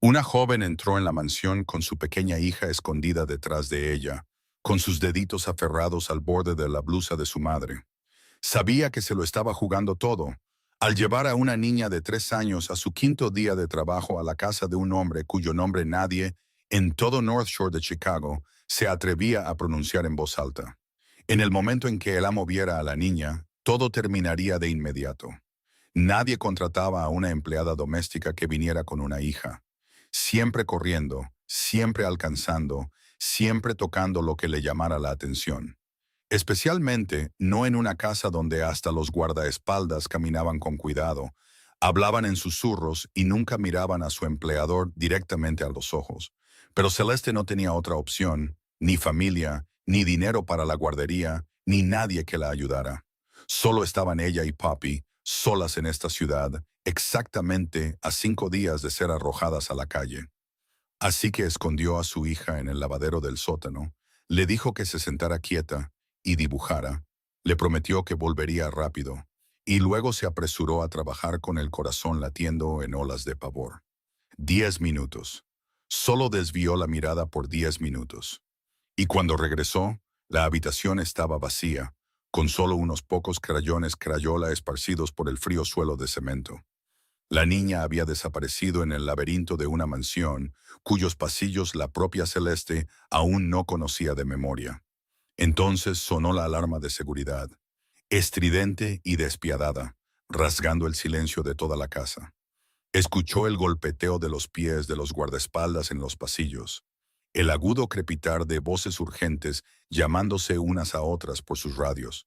Una joven entró en la mansión con su pequeña hija escondida detrás de ella, con sus deditos aferrados al borde de la blusa de su madre. Sabía que se lo estaba jugando todo, al llevar a una niña de 3 años a su quinto día de trabajo a la casa de un hombre cuyo nombre nadie, en todo North Shore de Chicago, se atrevía a pronunciar en voz alta. En el momento en que el amo viera a la niña, todo terminaría de inmediato. Nadie contrataba a una empleada doméstica que viniera con una hija. Siempre corriendo, siempre alcanzando, siempre tocando lo que le llamara la atención. Especialmente no en una casa donde hasta los guardaespaldas caminaban con cuidado, hablaban en susurros y nunca miraban a su empleador directamente a los ojos. Pero Celeste no tenía otra opción, ni familia, ni dinero para la guardería, ni nadie que la ayudara. Solo estaban ella y Poppy, solas en esta ciudad, exactamente a 5 días de ser arrojadas a la calle. Así que escondió a su hija en el lavadero del sótano, le dijo que se sentara quieta y dibujara, le prometió que volvería rápido, y luego se apresuró a trabajar con el corazón latiendo en olas de pavor. 10 minutos. Solo desvió la mirada por 10 minutos. Y cuando regresó, la habitación estaba vacía, con solo unos pocos crayones crayola esparcidos por el frío suelo de cemento. La niña había desaparecido en el laberinto de una mansión, cuyos pasillos la propia Celeste aún no conocía de memoria. Entonces sonó la alarma de seguridad, estridente y despiadada, rasgando el silencio de toda la casa. Escuchó el golpeteo de los pies de los guardaespaldas en los pasillos, el agudo crepitar de voces urgentes llamándose unas a otras por sus radios.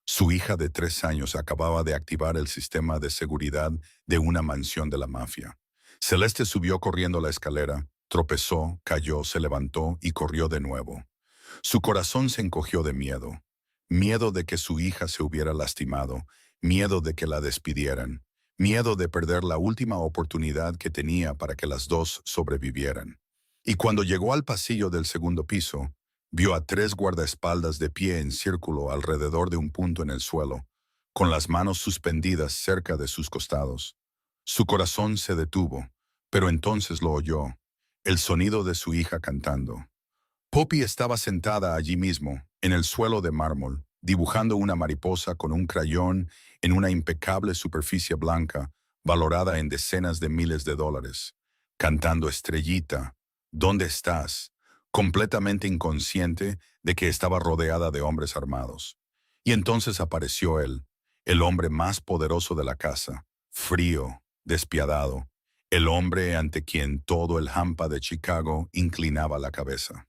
Su hija de 3 años acababa de activar el sistema de seguridad de una mansión de la mafia. Celeste subió corriendo la escalera, tropezó, cayó, se levantó y corrió de nuevo. Su corazón se encogió de miedo. Miedo de que su hija se hubiera lastimado, miedo de que la despidieran, miedo de perder la última oportunidad que tenía para que las dos sobrevivieran. Y cuando llegó al pasillo del segundo piso, vio a 3 guardaespaldas de pie en círculo alrededor de un punto en el suelo, con las manos suspendidas cerca de sus costados. Su corazón se detuvo, pero entonces lo oyó, el sonido de su hija cantando. Poppy estaba sentada allí mismo, en el suelo de mármol, dibujando una mariposa con un crayón en una impecable superficie blanca, valorada en decenas de miles de dólares, cantando Estrellita, ¿dónde estás?, completamente inconsciente de que estaba rodeada de hombres armados. Y entonces apareció él, el hombre más poderoso de la casa, frío, despiadado, el hombre ante quien todo el hampa de Chicago inclinaba la cabeza.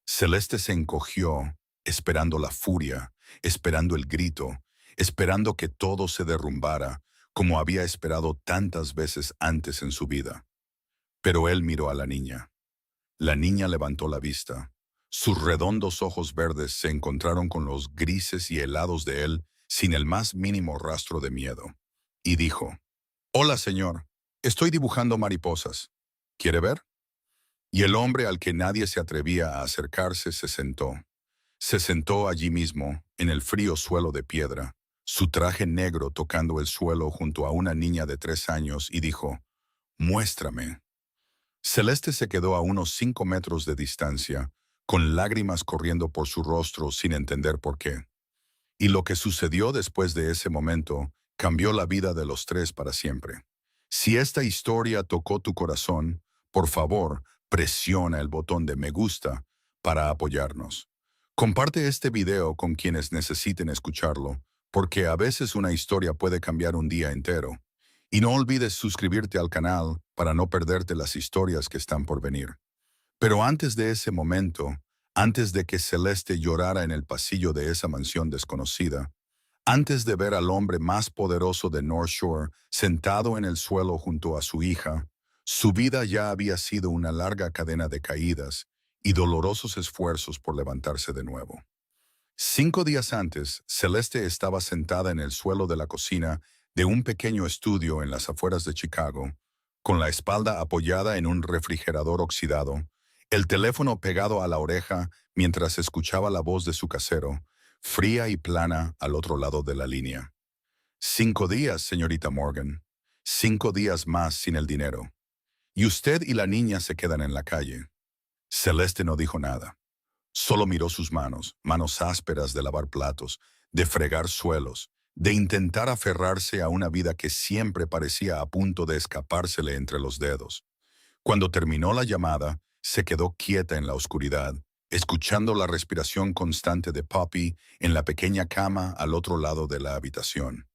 Celeste se encogió, esperando la furia, esperando el grito, esperando que todo se derrumbara, como había esperado tantas veces antes en su vida. Pero él miró a la niña. La niña levantó la vista. Sus redondos ojos verdes se encontraron con los grises y helados de él sin el más mínimo rastro de miedo. Y dijo, «Hola, señor. Estoy dibujando mariposas. ¿Quiere ver?» Y el hombre al que nadie se atrevía a acercarse se sentó. Se sentó allí mismo, en el frío suelo de piedra, su traje negro tocando el suelo junto a una niña de 3 años, y dijo, «Muéstrame». Celeste se quedó a unos 5 metros de distancia, con lágrimas corriendo por su rostro sin entender por qué. Y lo que sucedió después de ese momento cambió la vida de los tres para siempre. Si esta historia tocó tu corazón, por favor, presiona el botón de me gusta para apoyarnos. Comparte este video con quienes necesiten escucharlo, porque a veces una historia puede cambiar un día entero. Y no olvides suscribirte al canal para no perderte las historias que están por venir. Pero antes de ese momento, antes de que Celeste llorara en el pasillo de esa mansión desconocida, antes de ver al hombre más poderoso de North Shore sentado en el suelo junto a su hija, su vida ya había sido una larga cadena de caídas y dolorosos esfuerzos por levantarse de nuevo. 5 días antes, Celeste estaba sentada en el suelo de la cocina de un pequeño estudio en las afueras de Chicago, con la espalda apoyada en un refrigerador oxidado, el teléfono pegado a la oreja mientras escuchaba la voz de su casero, fría y plana al otro lado de la línea. 5 días, señorita Morgan. 5 días más sin el dinero. y usted y la niña se quedan en la calle. Celeste no dijo nada. Solo miró sus manos, manos ásperas de lavar platos, de fregar suelos, de intentar aferrarse a una vida que siempre parecía a punto de escapársele entre los dedos. Cuando terminó la llamada, se quedó quieta en la oscuridad, escuchando la respiración constante de Poppy en la pequeña cama al otro lado de la habitación.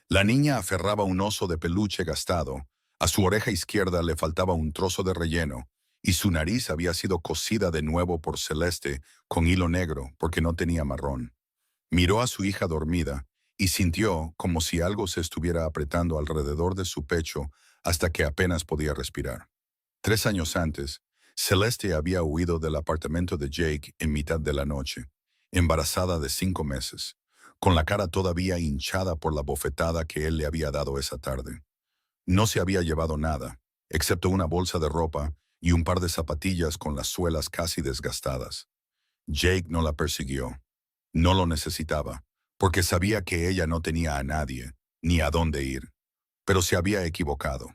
La niña aferraba un oso de peluche gastado, a su oreja izquierda le faltaba un trozo de relleno, y su nariz había sido cosida de nuevo por Celeste con hilo negro porque no tenía marrón. Miró a su hija dormida y sintió como si algo se estuviera apretando alrededor de su pecho hasta que apenas podía respirar. 3 años antes, Celeste había huido del apartamento de Jake en mitad de la noche, embarazada de 5 meses, con la cara todavía hinchada por la bofetada que él le había dado esa tarde. No se había llevado nada, excepto una bolsa de ropa y un par de zapatillas con las suelas casi desgastadas. Jake no la persiguió. No lo necesitaba, porque sabía que ella no tenía a nadie, ni a dónde ir. Pero se había equivocado.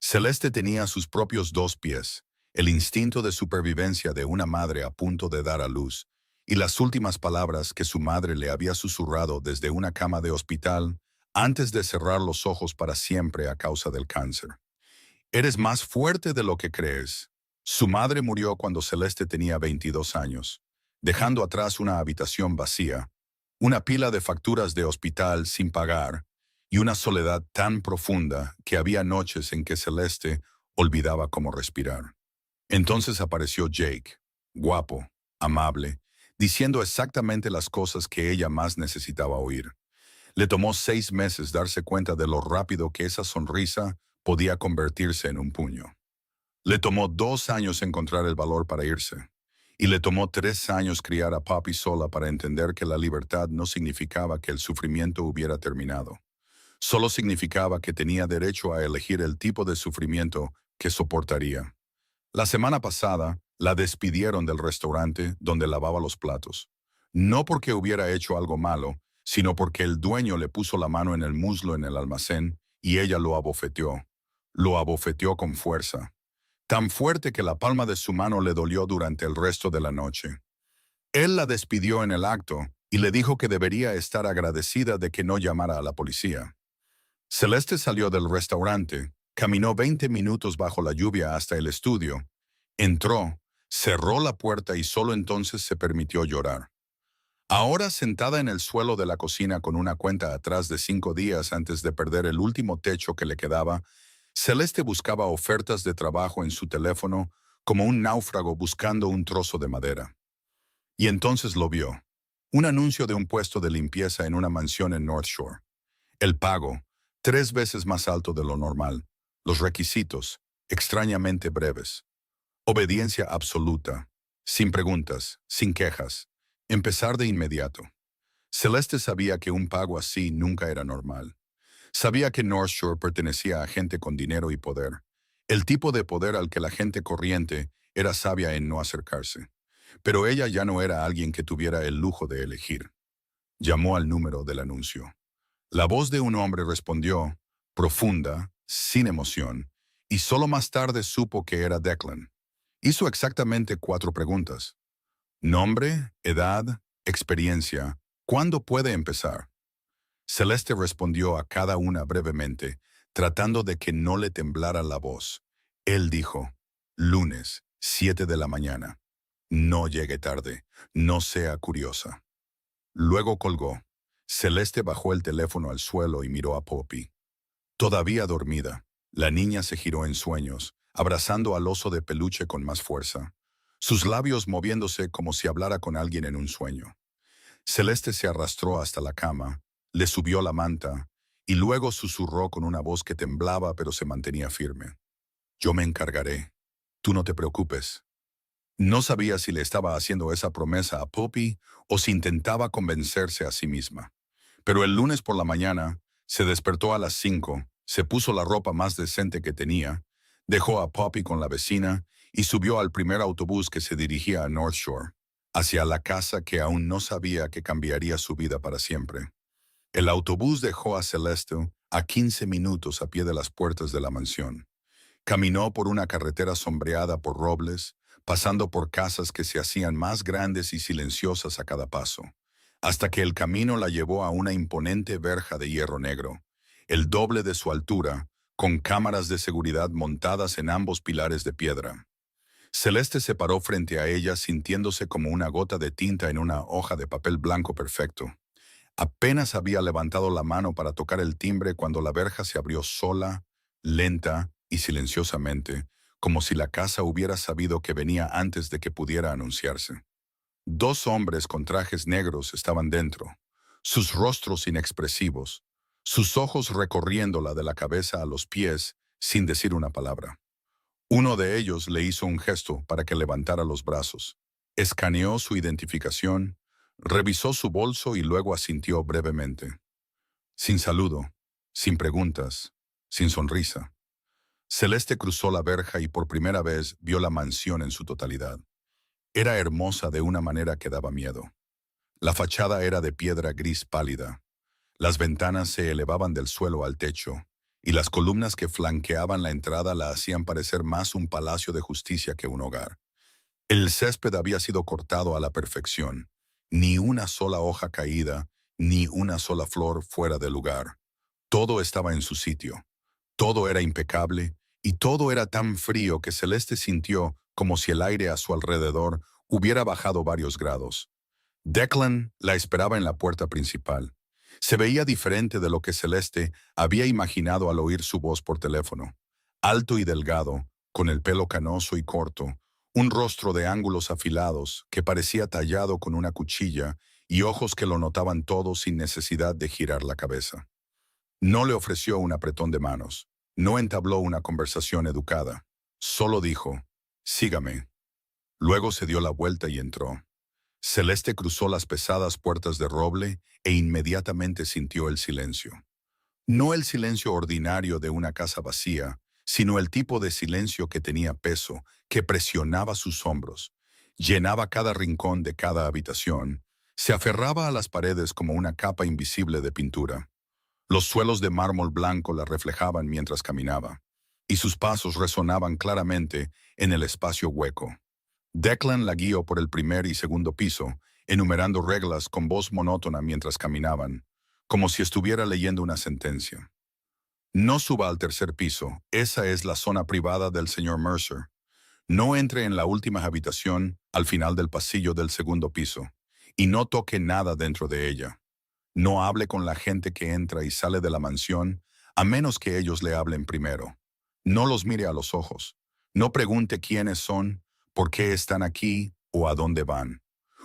Celeste tenía sus propios 2 pies, el instinto de supervivencia de una madre a punto de dar a luz, y las últimas palabras que su madre le había susurrado desde una cama de hospital antes de cerrar los ojos para siempre a causa del cáncer. Eres más fuerte de lo que crees. Su madre murió cuando Celeste tenía 22 años, dejando atrás una habitación vacía, una pila de facturas de hospital sin pagar y una soledad tan profunda que había noches en que Celeste olvidaba cómo respirar. Entonces apareció Jake, guapo, amable, diciendo exactamente las cosas que ella más necesitaba oír. Le tomó 6 meses darse cuenta de lo rápido que esa sonrisa podía convertirse en un puño. Le tomó 2 años encontrar el valor para irse. Y le tomó 3 años criar a Poppy sola para entender que la libertad no significaba que el sufrimiento hubiera terminado. Solo significaba que tenía derecho a elegir el tipo de sufrimiento que soportaría. La semana pasada, la despidieron del restaurante donde lavaba los platos. No porque hubiera hecho algo malo, sino porque el dueño le puso la mano en el muslo en el almacén y ella lo abofeteó. Lo abofeteó con fuerza. Tan fuerte que la palma de su mano le dolió durante el resto de la noche. Él la despidió en el acto y le dijo que debería estar agradecida de que no llamara a la policía. Celeste salió del restaurante, caminó 20 minutos bajo la lluvia hasta el estudio, entró, cerró la puerta y solo entonces se permitió llorar. Ahora sentada en el suelo de la cocina con una cuenta atrás de 5 días antes de perder el último techo que le quedaba, Celeste buscaba ofertas de trabajo en su teléfono como un náufrago buscando un trozo de madera. Y entonces lo vio. Un anuncio de un puesto de limpieza en una mansión en North Shore. El pago, 3 veces más alto de lo normal. Los requisitos, extrañamente breves. Obediencia absoluta, sin preguntas, sin quejas. Empezar de inmediato. Celeste sabía que un pago así nunca era normal. Sabía que North Shore pertenecía a gente con dinero y poder. El tipo de poder al que la gente corriente era sabia en no acercarse. Pero ella ya no era alguien que tuviera el lujo de elegir. Llamó al número del anuncio. La voz de un hombre respondió, profunda, sin emoción, y solo más tarde supo que era Declan. Hizo exactamente 4 preguntas. Nombre, edad, experiencia, ¿cuándo puede empezar? Celeste respondió a cada una brevemente, tratando de que no le temblara la voz. Él dijo, lunes, 7 de la mañana. No llegue tarde, no sea curiosa. Luego colgó. Celeste bajó el teléfono al suelo y miró a Poppy. Todavía dormida, la niña se giró en sueños, abrazando al oso de peluche con más fuerza, sus labios moviéndose como si hablara con alguien en un sueño. Celeste se arrastró hasta la cama, le subió la manta y luego susurró con una voz que temblaba pero se mantenía firme. Yo me encargaré. Tú no te preocupes. No sabía si le estaba haciendo esa promesa a Poppy o si intentaba convencerse a sí misma. Pero el lunes por la mañana se despertó a las 5, se puso la ropa más decente que tenía, dejó a Poppy con la vecina y subió al primer autobús que se dirigía a North Shore, hacia la casa que aún no sabía que cambiaría su vida para siempre. El autobús dejó a Celeste a 15 minutos a pie de las puertas de la mansión. Caminó por una carretera sombreada por robles, pasando por casas que se hacían más grandes y silenciosas a cada paso, hasta que el camino la llevó a una imponente verja de hierro negro, el doble de su altura, con cámaras de seguridad montadas en ambos pilares de piedra. Celeste se paró frente a ella sintiéndose como una gota de tinta en una hoja de papel blanco perfecto. Apenas había levantado la mano para tocar el timbre cuando la verja se abrió sola, lenta y silenciosamente, como si la casa hubiera sabido que venía antes de que pudiera anunciarse. Dos hombres con trajes negros estaban dentro, sus rostros inexpresivos, sus ojos recorriéndola de la cabeza a los pies sin decir una palabra. Uno de ellos le hizo un gesto para que levantara los brazos. Escaneó su identificación, revisó su bolso y luego asintió brevemente. Sin saludo, sin preguntas, sin sonrisa. Celeste cruzó la verja y por primera vez vio la mansión en su totalidad. Era hermosa de una manera que daba miedo. La fachada era de piedra gris pálida. Las ventanas se elevaban del suelo al techo, y las columnas que flanqueaban la entrada la hacían parecer más un palacio de justicia que un hogar. El césped había sido cortado a la perfección. Ni una sola hoja caída, ni una sola flor fuera de lugar. Todo estaba en su sitio. Todo era impecable, y todo era tan frío que Celeste sintió como si el aire a su alrededor hubiera bajado varios grados. Declan la esperaba en la puerta principal. Se veía diferente de lo que Celeste había imaginado al oír su voz por teléfono. Alto y delgado, con el pelo canoso y corto, un rostro de ángulos afilados que parecía tallado con una cuchilla y ojos que lo notaban todo sin necesidad de girar la cabeza. No le ofreció un apretón de manos, no entabló una conversación educada. Solo dijo, «Sígame». Luego se dio la vuelta y entró. Celeste cruzó las pesadas puertas de roble e inmediatamente sintió el silencio. No el silencio ordinario de una casa vacía, sino el tipo de silencio que tenía peso, que presionaba sus hombros, llenaba cada rincón de cada habitación, se aferraba a las paredes como una capa invisible de pintura. Los suelos de mármol blanco la reflejaban mientras caminaba, y sus pasos resonaban claramente en el espacio hueco. Declan la guió por el primer y segundo piso, enumerando reglas con voz monótona mientras caminaban, como si estuviera leyendo una sentencia. No suba al tercer piso, esa es la zona privada del señor Mercer. No entre en la última habitación, al final del pasillo del segundo piso, y no toque nada dentro de ella. No hable con la gente que entra y sale de la mansión, a menos que ellos le hablen primero. No los mire a los ojos. No pregunte quiénes son, por qué están aquí o a dónde van.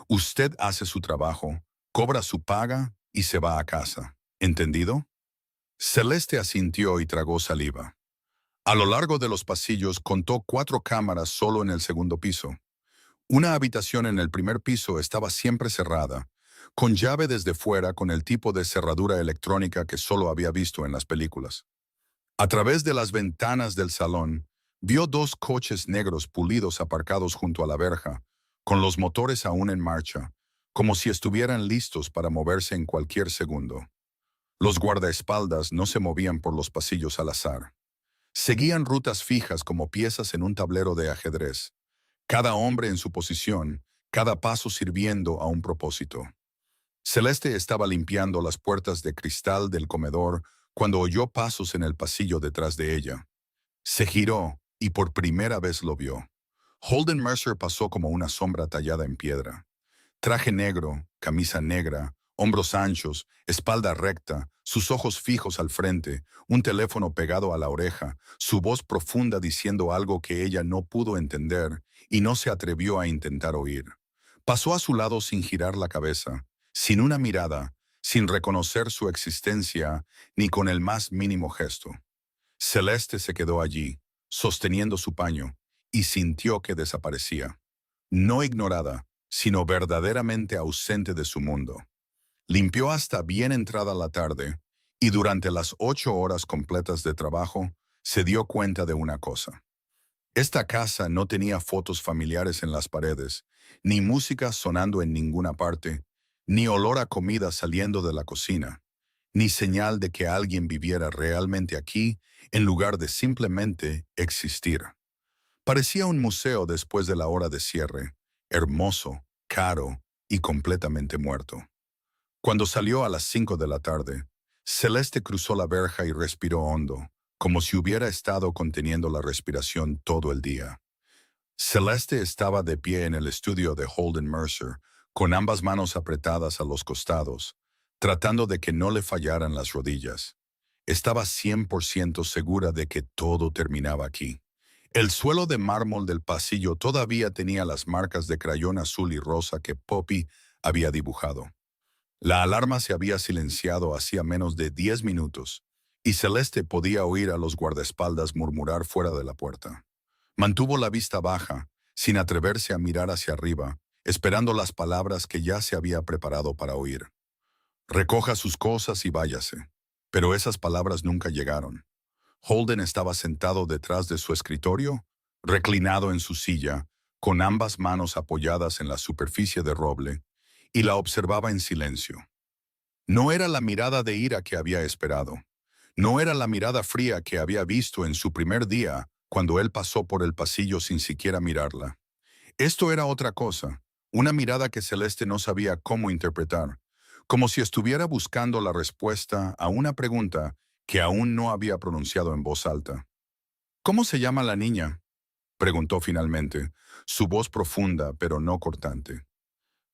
Usted hace su trabajo, cobra su paga y se va a casa. ¿Entendido? Celeste asintió y tragó saliva. A lo largo de los pasillos contó 4 cámaras solo en el segundo piso. Una habitación en el primer piso estaba siempre cerrada, con llave desde fuera con el tipo de cerradura electrónica que solo había visto en las películas. A través de las ventanas del salón, vio 2 coches negros pulidos aparcados junto a la verja, con los motores aún en marcha, como si estuvieran listos para moverse en cualquier segundo. Los guardaespaldas no se movían por los pasillos al azar. Seguían rutas fijas como piezas en un tablero de ajedrez, cada hombre en su posición, cada paso sirviendo a un propósito. Celeste estaba limpiando las puertas de cristal del comedor cuando oyó pasos en el pasillo detrás de ella. Se giró y por primera vez lo vio. Holden Mercer pasó como una sombra tallada en piedra. Traje negro, camisa negra, hombros anchos, espalda recta, sus ojos fijos al frente, un teléfono pegado a la oreja, su voz profunda diciendo algo que ella no pudo entender y no se atrevió a intentar oír. Pasó a su lado sin girar la cabeza, sin una mirada, sin reconocer su existencia ni con el más mínimo gesto. Celeste se quedó allí, sosteniendo su paño, y sintió que desaparecía. No ignorada, sino verdaderamente ausente de su mundo. Limpió hasta bien entrada la tarde, y durante las 8 horas completas de trabajo, se dio cuenta de una cosa. Esta casa no tenía fotos familiares en las paredes, ni música sonando en ninguna parte, ni olor a comida saliendo de la cocina, ni señal de que alguien viviera realmente aquí en lugar de simplemente existir. Parecía un museo después de la hora de cierre, hermoso, caro y completamente muerto. Cuando salió a las 5 de la tarde, Celeste cruzó la verja y respiró hondo, como si hubiera estado conteniendo la respiración todo el día. Celeste estaba de pie en el estudio de Holden Mercer, con ambas manos apretadas a los costados, tratando de que no le fallaran las rodillas. Estaba 100% segura de que todo terminaba aquí. El suelo de mármol del pasillo todavía tenía las marcas de crayón azul y rosa que Poppy había dibujado. La alarma se había silenciado hacía menos de 10 minutos, y Celeste podía oír a los guardaespaldas murmurar fuera de la puerta. Mantuvo la vista baja, sin atreverse a mirar hacia arriba, esperando las palabras que ya se había preparado para oír. Recoja sus cosas y váyase. Pero esas palabras nunca llegaron. Holden estaba sentado detrás de su escritorio, reclinado en su silla, con ambas manos apoyadas en la superficie de roble, y la observaba en silencio. No era la mirada de ira que había esperado. No era la mirada fría que había visto en su primer día cuando él pasó por el pasillo sin siquiera mirarla. Esto era otra cosa, una mirada que Celeste no sabía cómo interpretar, como si estuviera buscando la respuesta a una pregunta que aún no había pronunciado en voz alta. ¿Cómo se llama la niña?, preguntó finalmente, su voz profunda pero no cortante.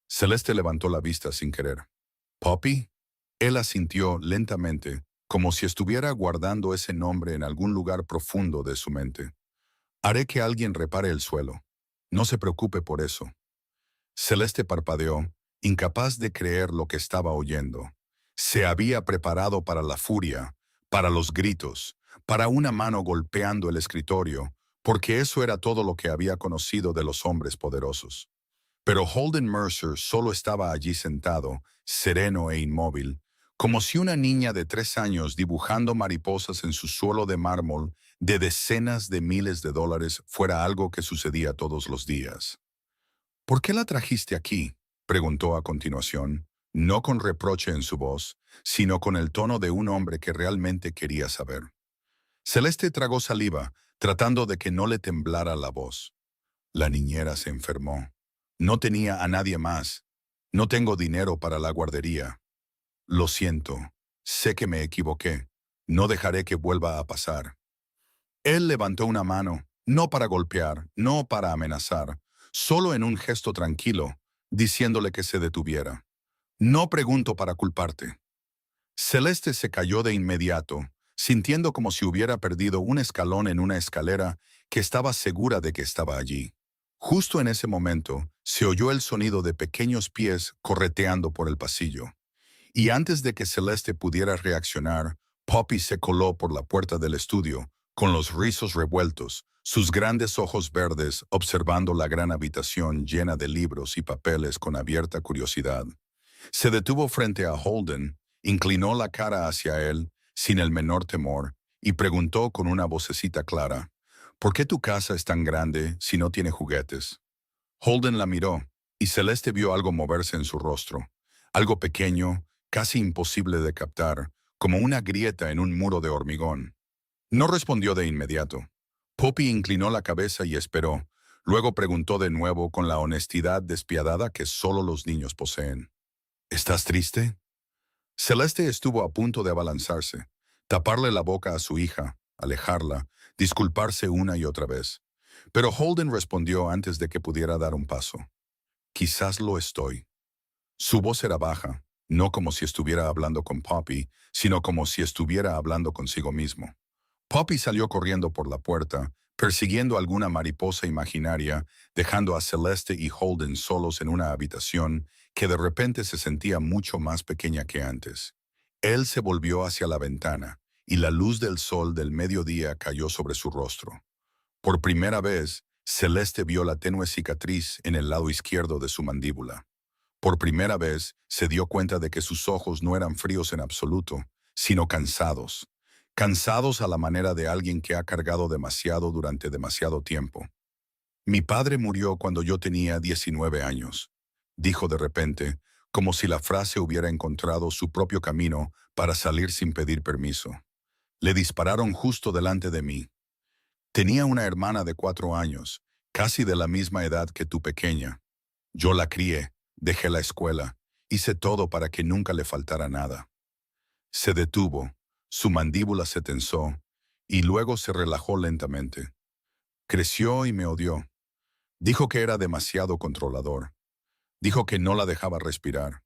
Celeste levantó la vista sin querer. ¿Poppy? Él asintió lentamente, como si estuviera guardando ese nombre en algún lugar profundo de su mente. Haré que alguien repare el suelo. No se preocupe por eso. Celeste parpadeó, incapaz de creer lo que estaba oyendo. Se había preparado para la furia, para los gritos, para una mano golpeando el escritorio, porque eso era todo lo que había conocido de los hombres poderosos. Pero Holden Mercer solo estaba allí sentado, sereno e inmóvil, como si una niña de 3 años dibujando mariposas en su suelo de mármol de decenas de miles de dólares fuera algo que sucedía todos los días. ¿Por qué la trajiste aquí?, preguntó a continuación, no con reproche en su voz, sino con el tono de un hombre que realmente quería saber. Celeste tragó saliva, tratando de que no le temblara la voz. La niñera se enfermó. No tenía a nadie más. No tengo dinero para la guardería. Lo siento. Sé que me equivoqué. No dejaré que vuelva a pasar. Él levantó una mano, no para golpear, no para amenazar, solo en un gesto tranquilo, diciéndole que se detuviera. No pregunto para culparte. Celeste se cayó de inmediato, sintiendo como si hubiera perdido un escalón en una escalera que estaba segura de que estaba allí. Justo en ese momento, se oyó el sonido de pequeños pies correteando por el pasillo. Y antes de que Celeste pudiera reaccionar, Poppy se coló por la puerta del estudio, con los rizos revueltos, sus grandes ojos verdes observando la gran habitación llena de libros y papeles con abierta curiosidad. Se detuvo frente a Holden, inclinó la cara hacia él, sin el menor temor, y preguntó con una vocecita clara, ¿por qué tu casa es tan grande si no tiene juguetes? Holden la miró, y Celeste vio algo moverse en su rostro, algo pequeño, casi imposible de captar, como una grieta en un muro de hormigón. No respondió de inmediato. Poppy inclinó la cabeza y esperó, luego preguntó de nuevo con la honestidad despiadada que solo los niños poseen. ¿Estás triste? Celeste estuvo a punto de abalanzarse, taparle la boca a su hija, alejarla, disculparse una y otra vez. Pero Holden respondió antes de que pudiera dar un paso. Quizás lo estoy. Su voz era baja, no como si estuviera hablando con Poppy, sino como si estuviera hablando consigo mismo. Poppy salió corriendo por la puerta, persiguiendo alguna mariposa imaginaria, dejando a Celeste y Holden solos en una habitación que de repente se sentía mucho más pequeña que antes. Él se volvió hacia la ventana, y la luz del sol del mediodía cayó sobre su rostro. Por primera vez, Celeste vio la tenue cicatriz en el lado izquierdo de su mandíbula. Por primera vez, se dio cuenta de que sus ojos no eran fríos en absoluto, sino cansados. Cansados a la manera de alguien que ha cargado demasiado durante demasiado tiempo. Mi padre murió cuando yo tenía 19 años, dijo de repente, como si la frase hubiera encontrado su propio camino para salir sin pedir permiso. Le dispararon justo delante de mí. Tenía una hermana de 4 años, casi de la misma edad que tu pequeña. Yo la crié, dejé la escuela, hice todo para que nunca le faltara nada. Se detuvo, su mandíbula se tensó, y luego se relajó lentamente. Creció y me odió. Dijo que era demasiado controlador. Dijo que no la dejaba respirar.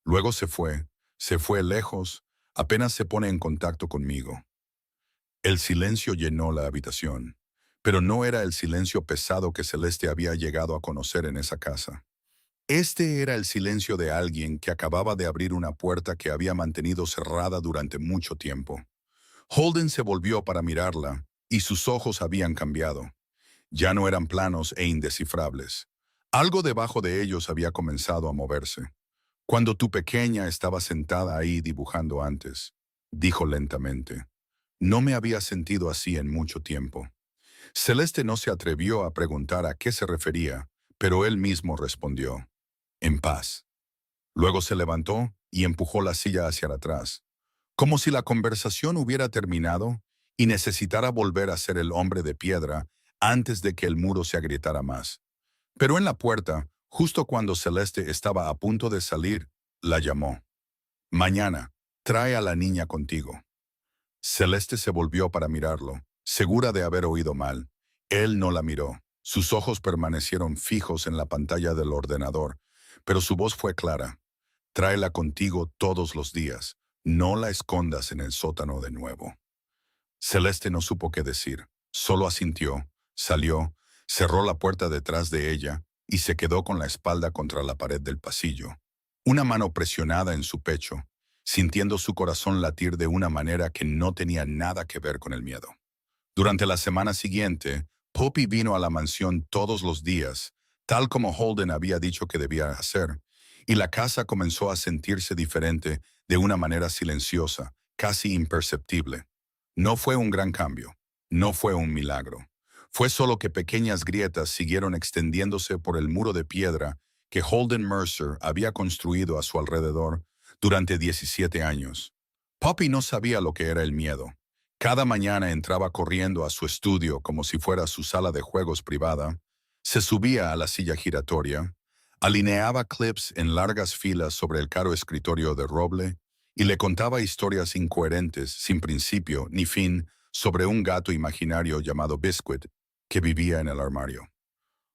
Luego se fue lejos, apenas se pone en contacto conmigo. El silencio llenó la habitación, pero no era el silencio pesado que Celeste había llegado a conocer en esa casa. Este era el silencio de alguien que acababa de abrir una puerta que había mantenido cerrada durante mucho tiempo. Holden se volvió para mirarla, y sus ojos habían cambiado. Ya no eran planos e indescifrables. Algo debajo de ellos había comenzado a moverse. Cuando tu pequeña estaba sentada ahí dibujando antes, dijo lentamente, no me había sentido así en mucho tiempo. Celeste no se atrevió a preguntar a qué se refería, pero él mismo respondió, en paz. Luego se levantó y empujó la silla hacia atrás, como si la conversación hubiera terminado y necesitara volver a ser el hombre de piedra antes de que el muro se agrietara más. Pero en la puerta, justo cuando Celeste estaba a punto de salir, la llamó. Mañana, trae a la niña contigo. Celeste se volvió para mirarlo, segura de haber oído mal. Él no la miró. Sus ojos permanecieron fijos en la pantalla del ordenador, pero su voz fue clara. Tráela contigo todos los días. No la escondas en el sótano de nuevo. Celeste no supo qué decir. Solo asintió, salió, cerró la puerta detrás de ella y se quedó con la espalda contra la pared del pasillo. Una mano presionada en su pecho, sintiendo su corazón latir de una manera que no tenía nada que ver con el miedo. Durante la semana siguiente, Poppy vino a la mansión todos los días, tal como Holden había dicho que debía hacer, y la casa comenzó a sentirse diferente de una manera silenciosa, casi imperceptible. No fue un gran cambio, no fue un milagro. Fue solo que pequeñas grietas siguieron extendiéndose por el muro de piedra que Holden Mercer había construido a su alrededor durante 17 años. Poppy no sabía lo que era el miedo. Cada mañana entraba corriendo a su estudio como si fuera su sala de juegos privada, se subía a la silla giratoria, alineaba clips en largas filas sobre el caro escritorio de roble y le contaba historias incoherentes, sin principio ni fin, sobre un gato imaginario llamado Biscuit que vivía en el armario.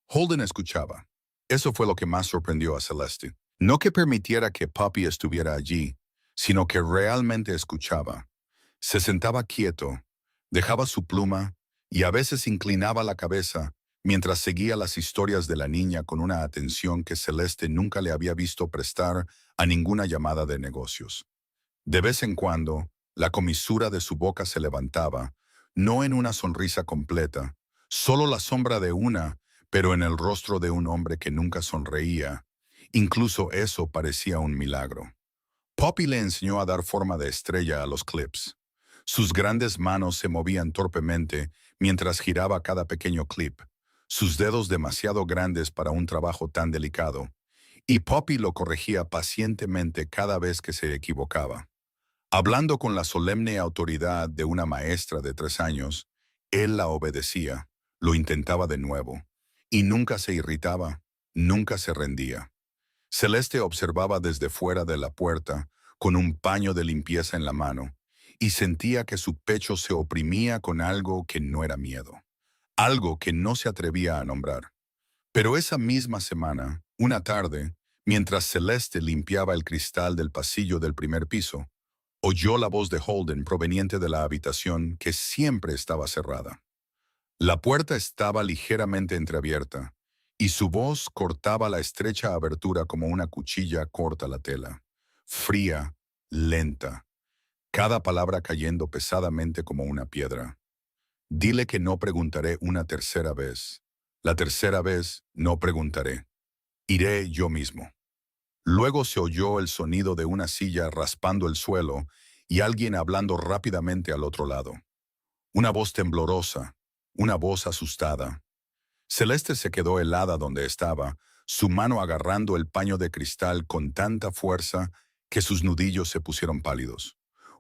Holden escuchaba. Eso fue lo que más sorprendió a Celeste. No que permitiera que Poppy estuviera allí, sino que realmente escuchaba. Se sentaba quieto, dejaba su pluma y a veces inclinaba la cabeza mientras seguía las historias de la niña con una atención que Celeste nunca le había visto prestar a ninguna llamada de negocios. De vez en cuando, la comisura de su boca se levantaba, no en una sonrisa completa, solo la sombra de una, pero en el rostro de un hombre que nunca sonreía. Incluso eso parecía un milagro. Poppy le enseñó a dar forma de estrella a los clips. Sus grandes manos se movían torpemente mientras giraba cada pequeño clip, sus dedos demasiado grandes para un trabajo tan delicado, y Poppy lo corregía pacientemente cada vez que se equivocaba. Hablando con la solemne autoridad de una maestra de 3 años, él la obedecía, lo intentaba de nuevo, y nunca se irritaba, nunca se rendía. Celeste observaba desde fuera de la puerta, con un paño de limpieza en la mano, y sentía que su pecho se oprimía con algo que no era miedo, algo que no se atrevía a nombrar. Pero esa misma semana, una tarde, mientras Celeste limpiaba el cristal del pasillo del primer piso, oyó la voz de Holden proveniente de la habitación que siempre estaba cerrada. La puerta estaba ligeramente entreabierta, y su voz cortaba la estrecha abertura como una cuchilla corta la tela. Fría, lenta, cada palabra cayendo pesadamente como una piedra. Dile que no preguntaré una tercera vez. La tercera vez no preguntaré. Iré yo mismo. Luego se oyó el sonido de una silla raspando el suelo y alguien hablando rápidamente al otro lado. Una voz temblorosa, una voz asustada. Celeste se quedó helada donde estaba, su mano agarrando el paño de cristal con tanta fuerza que sus nudillos se pusieron pálidos.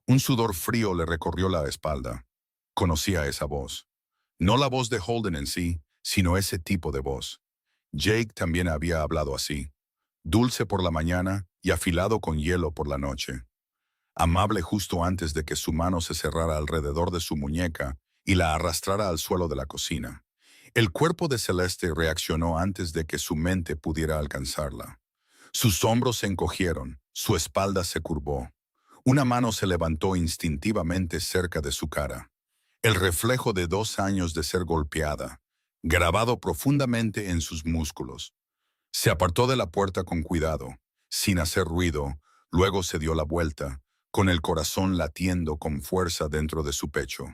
Un sudor frío le recorrió la espalda. Conocía esa voz. No la voz de Holden en sí, sino ese tipo de voz. Jake también había hablado así, dulce por la mañana y afilado con hielo por la noche. Amable justo antes de que su mano se cerrara alrededor de su muñeca y la arrastrara al suelo de la cocina. El cuerpo de Celeste reaccionó antes de que su mente pudiera alcanzarla. Sus hombros se encogieron, su espalda se curvó. Una mano se levantó instintivamente cerca de su cara. El reflejo de 2 años de ser golpeada, grabado profundamente en sus músculos. Se apartó de la puerta con cuidado, sin hacer ruido, luego se dio la vuelta, con el corazón latiendo con fuerza dentro de su pecho.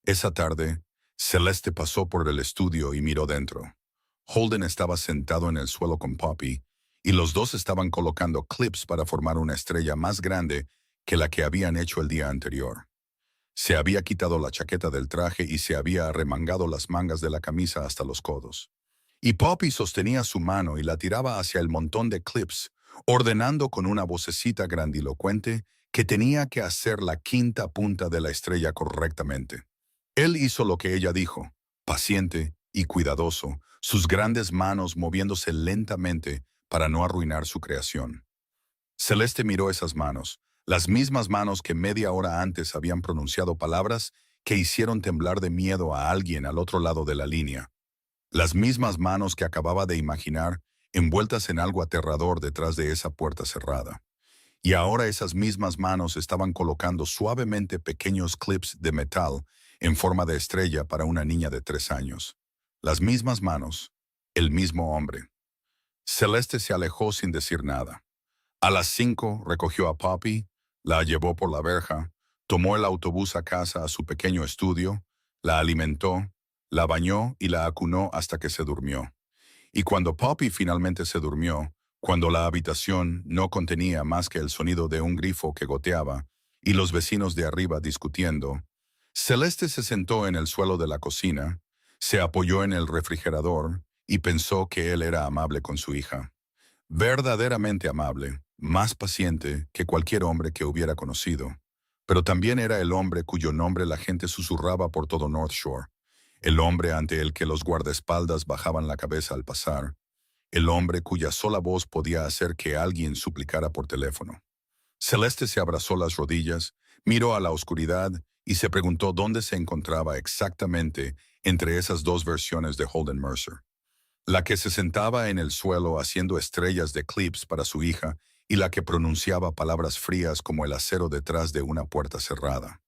Esa tarde, Celeste pasó por el estudio y miró dentro. Holden estaba sentado en el suelo con Poppy, y los dos estaban colocando clips para formar una estrella más grande que la que habían hecho el día anterior. Se había quitado la chaqueta del traje y se había arremangado las mangas de la camisa hasta los codos. Y Poppy sostenía su mano y la tiraba hacia el montón de clips, ordenando con una vocecita grandilocuente que tenía que hacer la quinta punta de la estrella correctamente. Él hizo lo que ella dijo, paciente y cuidadoso, sus grandes manos moviéndose lentamente para no arruinar su creación. Celeste miró esas manos, las mismas manos que media hora antes habían pronunciado palabras que hicieron temblar de miedo a alguien al otro lado de la línea. Las mismas manos que acababa de imaginar envueltas en algo aterrador detrás de esa puerta cerrada. Y ahora esas mismas manos estaban colocando suavemente pequeños clips de metal en forma de estrella para una niña de 3 años. Las mismas manos, el mismo hombre. Celeste se alejó sin decir nada. A las 5 recogió a Poppy, la llevó por la verja, tomó el autobús a casa a su pequeño estudio, la alimentó, la bañó y la acunó hasta que se durmió. Y cuando Poppy finalmente se durmió, cuando la habitación no contenía más que el sonido de un grifo que goteaba y los vecinos de arriba discutiendo, Celeste se sentó en el suelo de la cocina, se apoyó en el refrigerador y pensó que él era amable con su hija. Verdaderamente amable, más paciente que cualquier hombre que hubiera conocido. Pero también era el hombre cuyo nombre la gente susurraba por todo North Shore. El hombre ante el que los guardaespaldas bajaban la cabeza al pasar. El hombre cuya sola voz podía hacer que alguien suplicara por teléfono. Celeste se abrazó las rodillas, miró a la oscuridad y se preguntó dónde se encontraba exactamente entre esas dos versiones de Holden Mercer. La que se sentaba en el suelo haciendo estrellas de clips para su hija y la que pronunciaba palabras frías como el acero detrás de una puerta cerrada.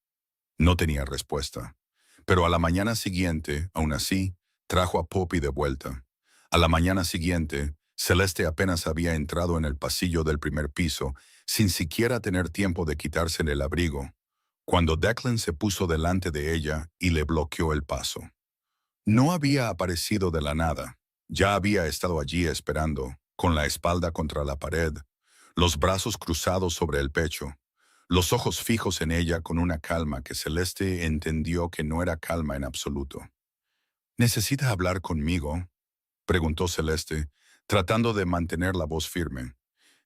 No tenía respuesta. Pero a la mañana siguiente, aún así, trajo a Poppy de vuelta. A la mañana siguiente, Celeste apenas había entrado en el pasillo del primer piso, sin siquiera tener tiempo de quitarse el abrigo, cuando Declan se puso delante de ella y le bloqueó el paso. No había aparecido de la nada. Ya había estado allí esperando, con la espalda contra la pared, los brazos cruzados sobre el pecho, los ojos fijos en ella con una calma que Celeste entendió que no era calma en absoluto. ¿Necesita hablar conmigo?, preguntó Celeste, tratando de mantener la voz firme.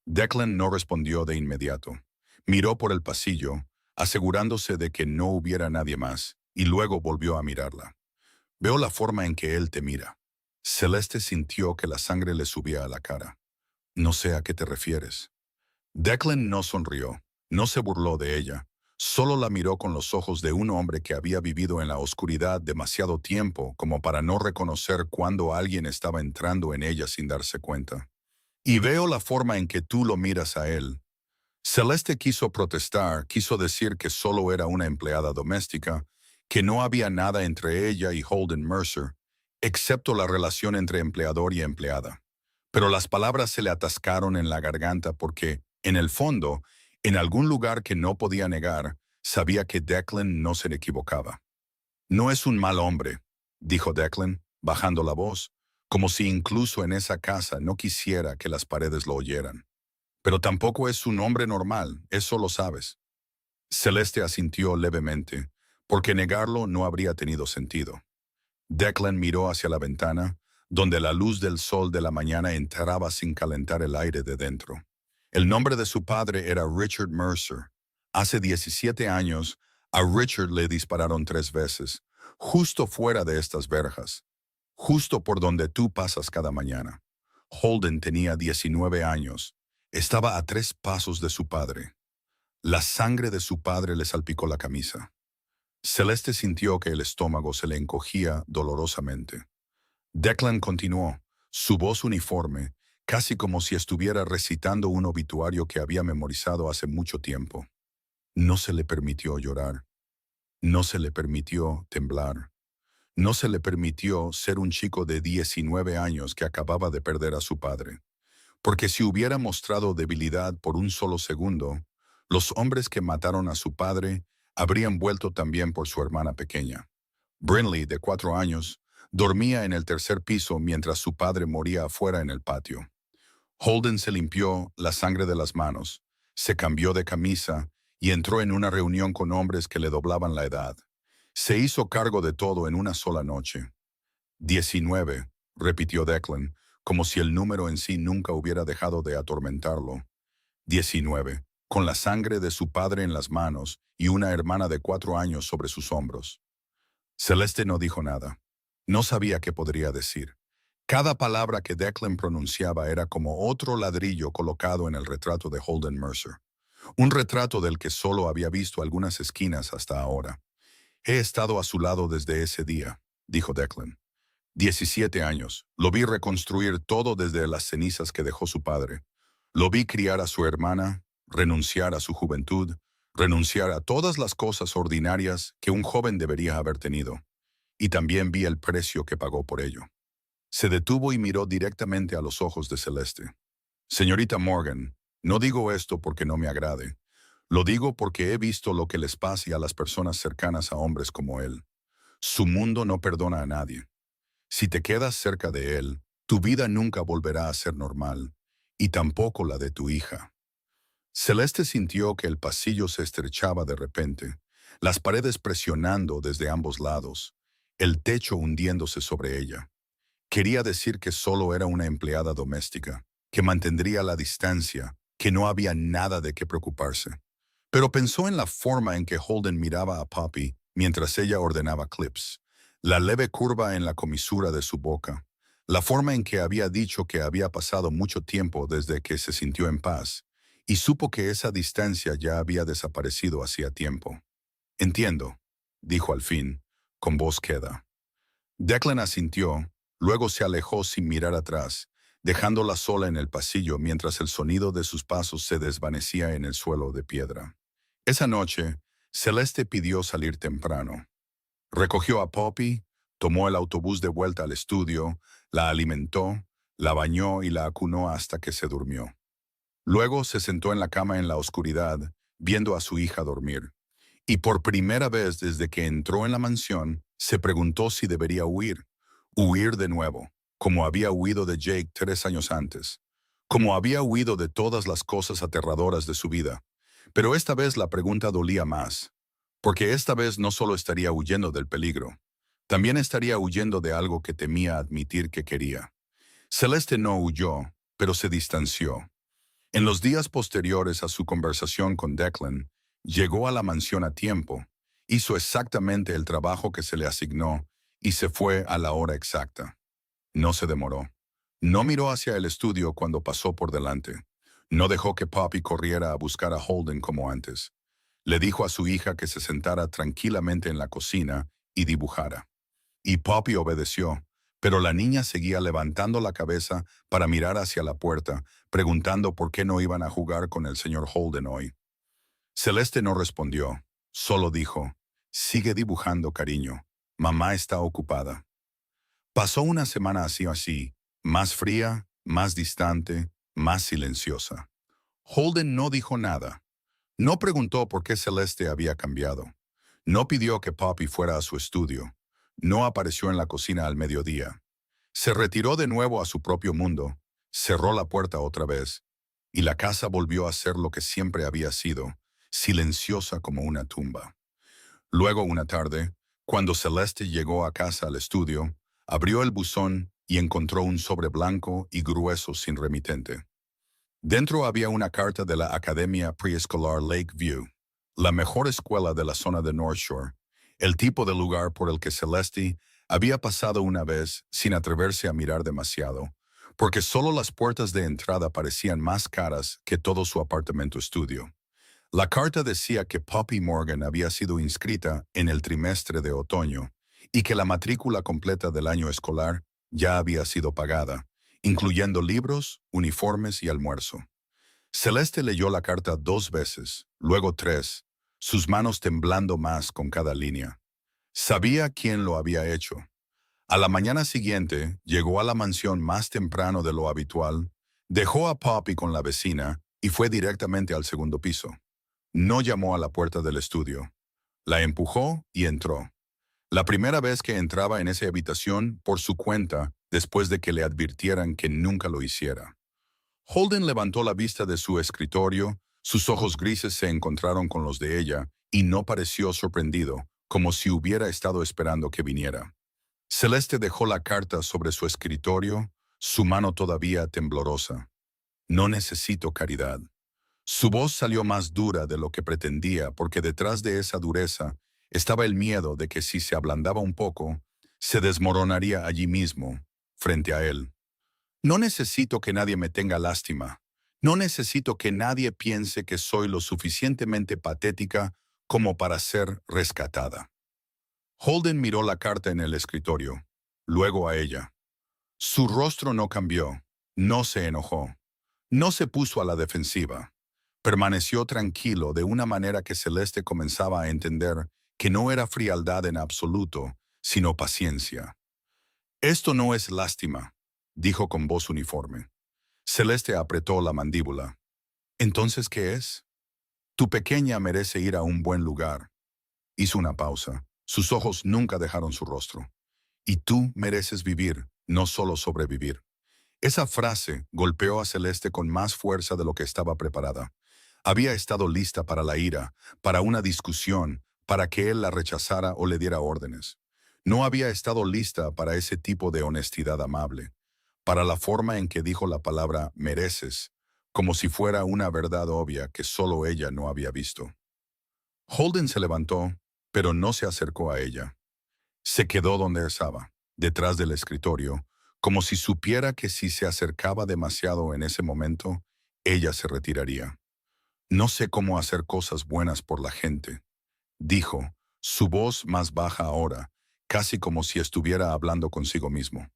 Declan no respondió de inmediato. Miró por el pasillo, asegurándose de que no hubiera nadie más, y luego volvió a mirarla. Veo la forma en que él te mira. Celeste sintió que la sangre le subía a la cara. No sé a qué te refieres. Declan no sonrió, no se burló de ella, solo la miró con los ojos de un hombre que había vivido en la oscuridad demasiado tiempo como para no reconocer cuando alguien estaba entrando en ella sin darse cuenta. Y veo la forma en que tú lo miras a él. Celeste quiso protestar, quiso decir que solo era una empleada doméstica, que no había nada entre ella y Holden Mercer, excepto la relación entre empleador y empleada. Pero las palabras se le atascaron en la garganta porque, en el fondo, en algún lugar que no podía negar, sabía que Declan no se equivocaba. No es un mal hombre, dijo Declan, bajando la voz, como si incluso en esa casa no quisiera que las paredes lo oyeran. Pero tampoco es un hombre normal, eso lo sabes. Celeste asintió levemente, porque negarlo no habría tenido sentido. Declan miró hacia la ventana, donde la luz del sol de la mañana entraba sin calentar el aire de dentro. El nombre de su padre era Richard Mercer. Hace 17 años, a Richard le dispararon 3 veces, justo fuera de estas verjas, justo por donde tú pasas cada mañana. Holden tenía 19 años. Estaba a 3 pasos de su padre. La sangre de su padre le salpicó la camisa. Celeste sintió que el estómago se le encogía dolorosamente. Declan continuó, su voz uniforme, casi como si estuviera recitando un obituario que había memorizado hace mucho tiempo. No se le permitió llorar. No se le permitió temblar. No se le permitió ser un chico de 19 años que acababa de perder a su padre. Porque si hubiera mostrado debilidad por un solo segundo, los hombres que mataron a su padre habrían vuelto también por su hermana pequeña. Brinley, de 4 años, dormía en el tercer piso mientras su padre moría afuera en el patio. Holden se limpió la sangre de las manos, se cambió de camisa y entró en una reunión con hombres que le doblaban la edad. Se hizo cargo de todo en una sola noche. 19, repitió Declan, como si el número en sí nunca hubiera dejado de atormentarlo. 19, con la sangre de su padre en las manos y una hermana de 4 años sobre sus hombros. Celeste no dijo nada. No sabía qué podría decir. Cada palabra que Declan pronunciaba era como otro ladrillo colocado en el retrato de Holden Mercer. Un retrato del que solo había visto algunas esquinas hasta ahora. He estado a su lado desde ese día, dijo Declan. 17 años. Lo vi reconstruir todo desde las cenizas que dejó su padre. Lo vi criar a su hermana, renunciar a su juventud, renunciar a todas las cosas ordinarias que un joven debería haber tenido. Y también vi el precio que pagó por ello. Se detuvo y miró directamente a los ojos de Celeste. Señorita Morgan, no digo esto porque no me agrade. Lo digo porque he visto lo que les pasa a las personas cercanas a hombres como él. Su mundo no perdona a nadie. Si te quedas cerca de él, tu vida nunca volverá a ser normal, y tampoco la de tu hija. Celeste sintió que el pasillo se estrechaba de repente, las paredes presionando desde ambos lados, el techo hundiéndose sobre ella. Quería decir que solo era una empleada doméstica, que mantendría la distancia, que no había nada de qué preocuparse. Pero pensó en la forma en que Holden miraba a Poppy mientras ella ordenaba clips, la leve curva en la comisura de su boca, la forma en que había dicho que había pasado mucho tiempo desde que se sintió en paz, y supo que esa distancia ya había desaparecido hacía tiempo. Entiendo, dijo al fin, con voz queda. Declan asintió, luego se alejó sin mirar atrás, dejándola sola en el pasillo mientras el sonido de sus pasos se desvanecía en el suelo de piedra. Esa noche, Celeste pidió salir temprano. Recogió a Poppy, tomó el autobús de vuelta al estudio, la alimentó, la bañó y la acunó hasta que se durmió. Luego se sentó en la cama en la oscuridad, viendo a su hija dormir. Y por primera vez desde que entró en la mansión, se preguntó si debería huir. Huir de nuevo, como había huido de Jake 3 años antes. Como había huido de todas las cosas aterradoras de su vida. Pero esta vez la pregunta dolía más. Porque esta vez no solo estaría huyendo del peligro, también estaría huyendo de algo que temía admitir que quería. Celeste no huyó, pero se distanció. En los días posteriores a su conversación con Declan, llegó a la mansión a tiempo, hizo exactamente el trabajo que se le asignó y se fue a la hora exacta. No se demoró. No miró hacia el estudio cuando pasó por delante. No dejó que Poppy corriera a buscar a Holden como antes. Le dijo a su hija que se sentara tranquilamente en la cocina y dibujara. Y Poppy obedeció, pero la niña seguía levantando la cabeza para mirar hacia la puerta, preguntando por qué no iban a jugar con el señor Holden hoy. Celeste no respondió, solo dijo, «Sigue dibujando, cariño. Mamá está ocupada». Pasó una semana así, más fría, más distante, más silenciosa. Holden no dijo nada. No preguntó por qué Celeste había cambiado. No pidió que Poppy fuera a su estudio. No apareció en la cocina al mediodía. Se retiró de nuevo a su propio mundo, cerró la puerta otra vez, y la casa volvió a ser lo que siempre había sido, silenciosa como una tumba. Luego una tarde, cuando Celeste llegó a casa al estudio, abrió el buzón y encontró un sobre blanco y grueso sin remitente. Dentro había una carta de la Academia Preescolar Lakeview, la mejor escuela de la zona de North Shore, el tipo de lugar por el que Celeste había pasado una vez sin atreverse a mirar demasiado, porque solo las puertas de entrada parecían más caras que todo su apartamento estudio. La carta decía que Poppy Morgan había sido inscrita en el trimestre de otoño y que la matrícula completa del año escolar ya había sido pagada, incluyendo libros, uniformes y almuerzo. Celeste leyó la carta 2 veces, luego 3, sus manos temblando más con cada línea. Sabía quién lo había hecho. A la mañana siguiente, llegó a la mansión más temprano de lo habitual, dejó a Poppy con la vecina y fue directamente al segundo piso. No llamó a la puerta del estudio. La empujó y entró. La primera vez que entraba en esa habitación por su cuenta después de que le advirtieran que nunca lo hiciera. Holden levantó la vista de su escritorio, sus ojos grises se encontraron con los de ella y no pareció sorprendido, como si hubiera estado esperando que viniera. Celeste dejó la carta sobre su escritorio, su mano todavía temblorosa. No necesito caridad. Su voz salió más dura de lo que pretendía porque detrás de esa dureza estaba el miedo de que si se ablandaba un poco, se desmoronaría allí mismo, frente a él. No necesito que nadie me tenga lástima. No necesito que nadie piense que soy lo suficientemente patética como para ser rescatada. Holden miró la carta en el escritorio, luego a ella. Su rostro no cambió, no se enojó, no se puso a la defensiva. Permaneció tranquilo de una manera que Celeste comenzaba a entender que no era frialdad en absoluto, sino paciencia. Esto no es lástima, dijo con voz uniforme. Celeste apretó la mandíbula. ¿Entonces qué es? Tu pequeña merece ir a un buen lugar. Hizo una pausa. Sus ojos nunca dejaron su rostro. Y tú mereces vivir, no solo sobrevivir. Esa frase golpeó a Celeste con más fuerza de lo que estaba preparada. Había estado lista para la ira, para una discusión, para que él la rechazara o le diera órdenes. No había estado lista para ese tipo de honestidad amable, para la forma en que dijo la palabra mereces, como si fuera una verdad obvia que solo ella no había visto. Holden se levantó, pero no se acercó a ella. Se quedó donde estaba, detrás del escritorio, como si supiera que si se acercaba demasiado en ese momento, ella se retiraría. No sé cómo hacer cosas buenas por la gente, dijo, su voz más baja ahora, casi como si estuviera hablando consigo mismo.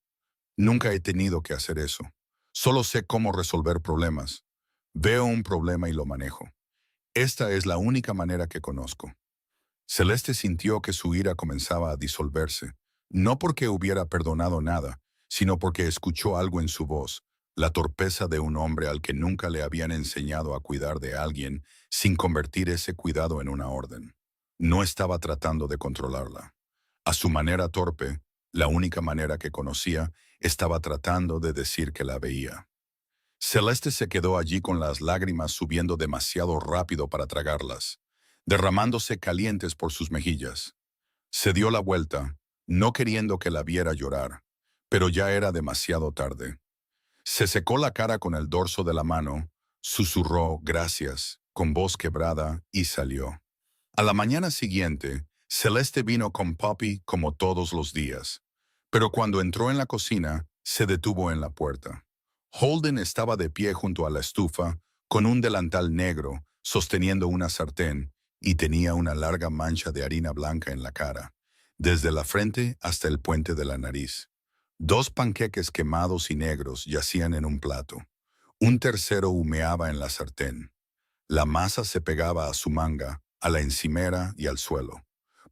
Nunca he tenido que hacer eso. Solo sé cómo resolver problemas. Veo un problema y lo manejo. Esta es la única manera que conozco. Celeste sintió que su ira comenzaba a disolverse, no porque hubiera perdonado nada, sino porque escuchó algo en su voz, la torpeza de un hombre al que nunca le habían enseñado a cuidar de alguien sin convertir ese cuidado en una orden. No estaba tratando de controlarla. A su manera torpe, la única manera que conocía, estaba tratando de decir que la veía. Celeste se quedó allí con las lágrimas subiendo demasiado rápido para tragarlas, derramándose calientes por sus mejillas. Se dio la vuelta, no queriendo que la viera llorar, pero ya era demasiado tarde. Se secó la cara con el dorso de la mano, susurró gracias, con voz quebrada, y salió. A la mañana siguiente, Celeste vino con Poppy como todos los días, pero cuando entró en la cocina, se detuvo en la puerta. Holden estaba de pie junto a la estufa, con un delantal negro, sosteniendo una sartén, y tenía una larga mancha de harina blanca en la cara, desde la frente hasta el puente de la nariz. 2 panqueques quemados y negros yacían en un plato. Un tercero humeaba en la sartén. La masa se pegaba a su manga, a la encimera y al suelo.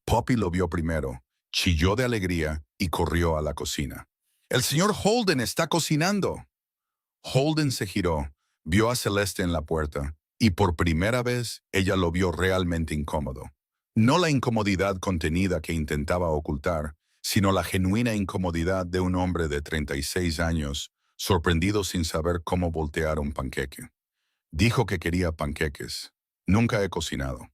Poppy lo vio primero, chilló de alegría y corrió a la cocina. «¡El señor Holden está cocinando!». Holden se giró, vio a Celeste en la puerta, y por primera vez ella lo vio realmente incómodo. No la incomodidad contenida que intentaba ocultar, sino la genuina incomodidad de un hombre de 36 años, sorprendido sin saber cómo voltear un panqueque. Dijo que quería panqueques. Nunca he cocinado.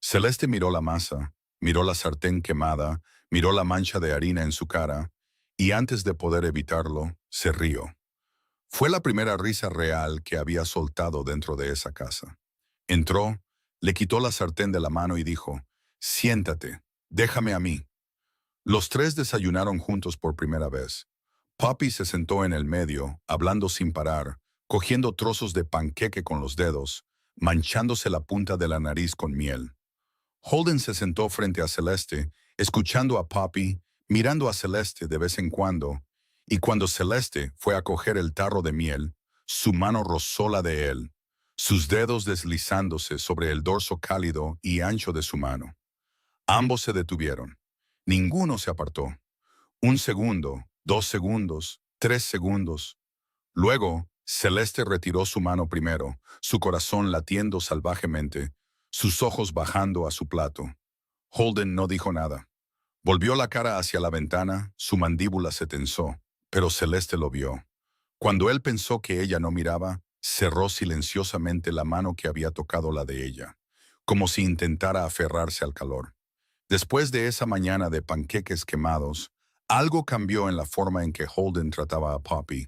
Celeste miró la masa, miró la sartén quemada, miró la mancha de harina en su cara, y antes de poder evitarlo, se rió. Fue la primera risa real que había soltado dentro de esa casa. Entró, le quitó la sartén de la mano y dijo, «Siéntate, déjame a mí». Los tres desayunaron juntos por primera vez. Poppy se sentó en el medio, hablando sin parar, cogiendo trozos de panqueque con los dedos, manchándose la punta de la nariz con miel. Holden se sentó frente a Celeste, escuchando a Poppy, mirando a Celeste de vez en cuando, y cuando Celeste fue a coger el tarro de miel, su mano rozó la de él, sus dedos deslizándose sobre el dorso cálido y ancho de su mano. Ambos se detuvieron. Ninguno se apartó. 1 segundo, 2 segundos, 3 segundos. Luego, Celeste retiró su mano primero, su corazón latiendo salvajemente, sus ojos bajando a su plato. Holden no dijo nada. Volvió la cara hacia la ventana, su mandíbula se tensó, pero Celeste lo vio. Cuando él pensó que ella no miraba, cerró silenciosamente la mano que había tocado la de ella, como si intentara aferrarse al calor. Después de esa mañana de panqueques quemados, algo cambió en la forma en que Holden trataba a Poppy.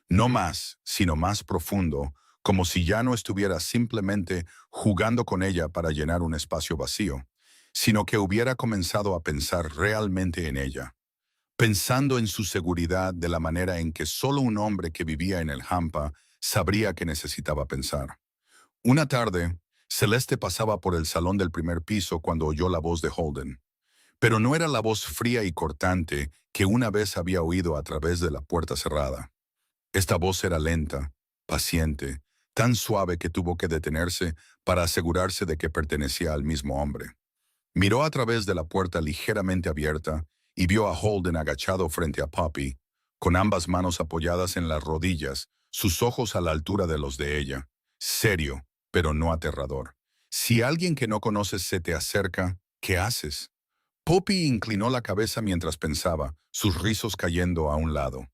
No más, sino más profundo, como si ya no estuviera simplemente jugando con ella para llenar un espacio vacío, sino que hubiera comenzado a pensar realmente en ella, pensando en su seguridad de la manera en que solo un hombre que vivía en el Hampa sabría que necesitaba pensar. Una tarde, Celeste pasaba por el salón del primer piso cuando oyó la voz de Holden. Pero no era la voz fría y cortante que una vez había oído a través de la puerta cerrada. Esta voz era lenta, paciente, tan suave que tuvo que detenerse para asegurarse de que pertenecía al mismo hombre. Miró a través de la puerta ligeramente abierta y vio a Holden agachado frente a Poppy, con ambas manos apoyadas en las rodillas, sus ojos a la altura de los de ella, serio, pero no aterrador. Si alguien que no conoces se te acerca, ¿qué haces? Poppy inclinó la cabeza mientras pensaba, sus rizos cayendo a un lado.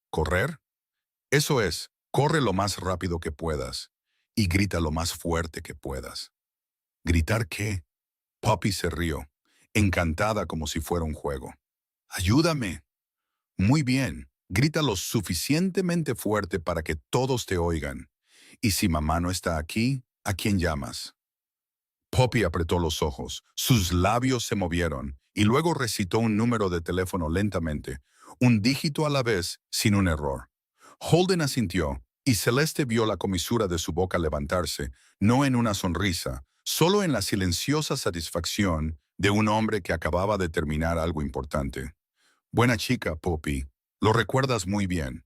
¿Correr? Eso es, corre lo más rápido que puedas y grita lo más fuerte que puedas. ¿Gritar qué? Poppy se rió, encantada como si fuera un juego. ¡Ayúdame! Muy bien, grita lo suficientemente fuerte para que todos te oigan. Y si mamá no está aquí, ¿a quién llamas? Poppy apretó los ojos, sus labios se movieron y luego recitó un número de teléfono lentamente, un dígito a la vez, sin un error. Holden asintió y Celeste vio la comisura de su boca levantarse, no en una sonrisa, solo en la silenciosa satisfacción de un hombre que acababa de terminar algo importante. Buena chica, Poppy, lo recuerdas muy bien.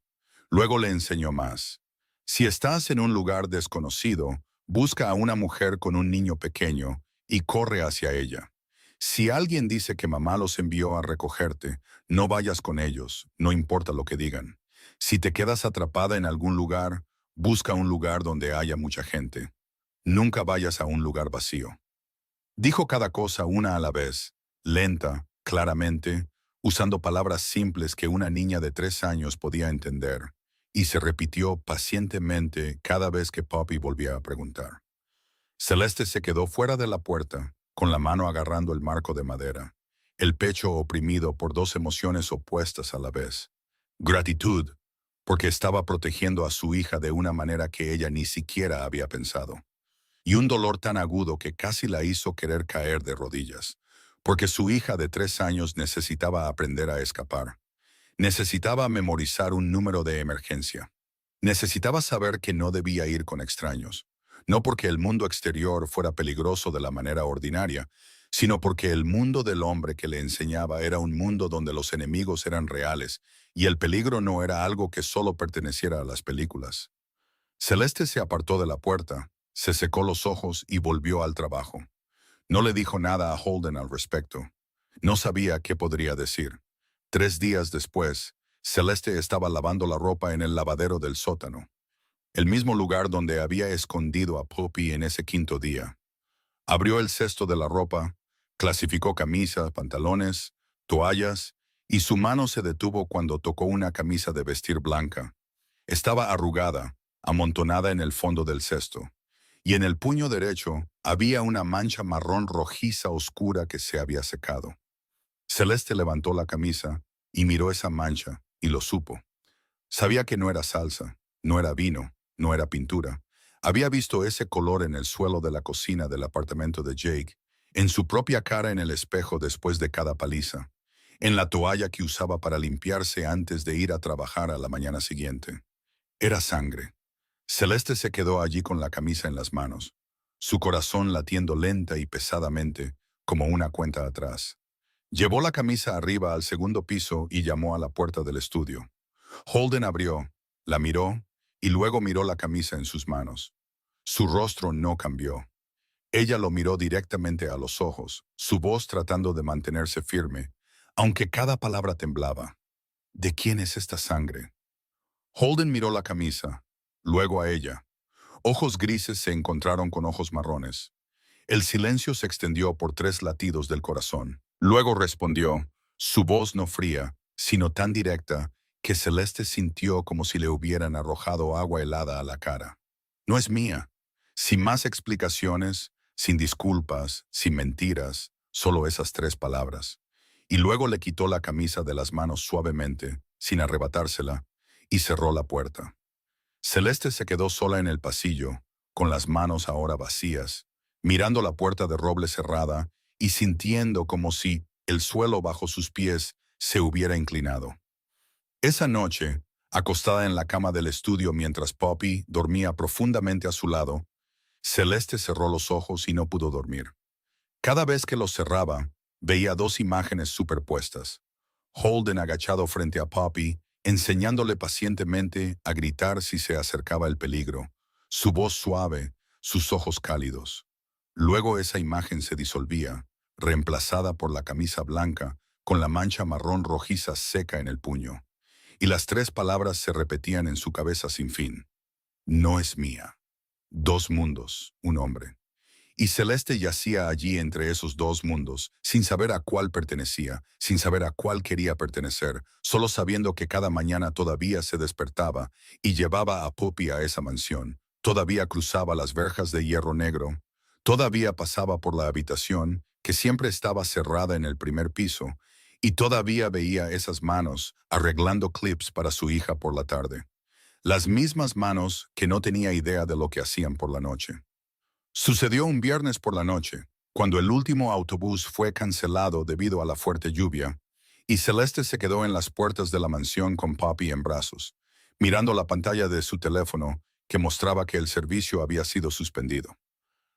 Luego le enseñó más. Si estás en un lugar desconocido, busca a una mujer con un niño pequeño y corre hacia ella. Si alguien dice que mamá los envió a recogerte, no vayas con ellos, no importa lo que digan. Si te quedas atrapada en algún lugar, busca un lugar donde haya mucha gente. Nunca vayas a un lugar vacío. Dijo cada cosa una a la vez, lenta, claramente, usando palabras simples que una niña de 3 años podía entender, y se repitió pacientemente cada vez que Poppy volvía a preguntar. Celeste se quedó fuera de la puerta, con la mano agarrando el marco de madera, el pecho oprimido por dos emociones opuestas a la vez. Gratitud, porque estaba protegiendo a su hija de una manera que ella ni siquiera había pensado. Y un dolor tan agudo que casi la hizo querer caer de rodillas, porque su hija de 3 años necesitaba aprender a escapar. Necesitaba memorizar un número de emergencia. Necesitaba saber que no debía ir con extraños, no porque el mundo exterior fuera peligroso de la manera ordinaria, sino porque el mundo del hombre que le enseñaba era un mundo donde los enemigos eran reales y el peligro no era algo que solo perteneciera a las películas. Celeste se apartó de la puerta, se secó los ojos y volvió al trabajo. No le dijo nada a Holden al respecto. No sabía qué podría decir. 3 días después, Celeste estaba lavando la ropa en el lavadero del sótano, el mismo lugar donde había escondido a Poppy en ese quinto día. Abrió el cesto de la ropa, clasificó camisas, pantalones, toallas, y su mano se detuvo cuando tocó una camisa de vestir blanca. Estaba arrugada, amontonada en el fondo del cesto, y en el puño derecho había una mancha marrón rojiza oscura que se había secado. Celeste levantó la camisa, y miró esa mancha, y lo supo. Sabía que no era salsa, no era vino, no era pintura. Había visto ese color en el suelo de la cocina del apartamento de Jake, en su propia cara en el espejo después de cada paliza, en la toalla que usaba para limpiarse antes de ir a trabajar a la mañana siguiente. Era sangre. Celeste se quedó allí con la camisa en las manos, su corazón latiendo lenta y pesadamente, como una cuenta atrás. Llevó la camisa arriba al segundo piso y llamó a la puerta del estudio. Holden abrió, la miró y luego miró la camisa en sus manos. Su rostro no cambió. Ella lo miró directamente a los ojos, su voz tratando de mantenerse firme, aunque cada palabra temblaba. ¿De quién es esta sangre? Holden miró la camisa, luego a ella. Ojos grises se encontraron con ojos marrones. El silencio se extendió por 3 latidos del corazón. Luego respondió, su voz no fría, sino tan directa, que Celeste sintió como si le hubieran arrojado agua helada a la cara. No es mía. Sin más explicaciones, sin disculpas, sin mentiras, solo esas 3 palabras. Y luego le quitó la camisa de las manos suavemente, sin arrebatársela, y cerró la puerta. Celeste se quedó sola en el pasillo, con las manos ahora vacías, mirando la puerta de roble cerrada y sintiendo como si el suelo bajo sus pies se hubiera inclinado. Esa noche, acostada en la cama del estudio mientras Poppy dormía profundamente a su lado, Celeste cerró los ojos y no pudo dormir. Cada vez que los cerraba, veía 2 imágenes superpuestas. Holden agachado frente a Poppy, enseñándole pacientemente a gritar si se acercaba el peligro, su voz suave, sus ojos cálidos. Luego esa imagen se disolvía, reemplazada por la camisa blanca con la mancha marrón rojiza seca en el puño. Y las 3 palabras se repetían en su cabeza sin fin. No es mía. 2 mundos, un hombre. Y Celeste yacía allí entre esos 2 mundos, sin saber a cuál pertenecía, sin saber a cuál quería pertenecer, solo sabiendo que cada mañana todavía se despertaba y llevaba a Poppy a esa mansión, todavía cruzaba las verjas de hierro negro, todavía pasaba por la habitación, que siempre estaba cerrada en el primer piso, y todavía veía esas manos arreglando clips para su hija por la tarde. Las mismas manos que no tenía idea de lo que hacían por la noche. Sucedió un viernes por la noche, cuando el último autobús fue cancelado debido a la fuerte lluvia, y Celeste se quedó en las puertas de la mansión con Poppy en brazos, mirando la pantalla de su teléfono que mostraba que el servicio había sido suspendido.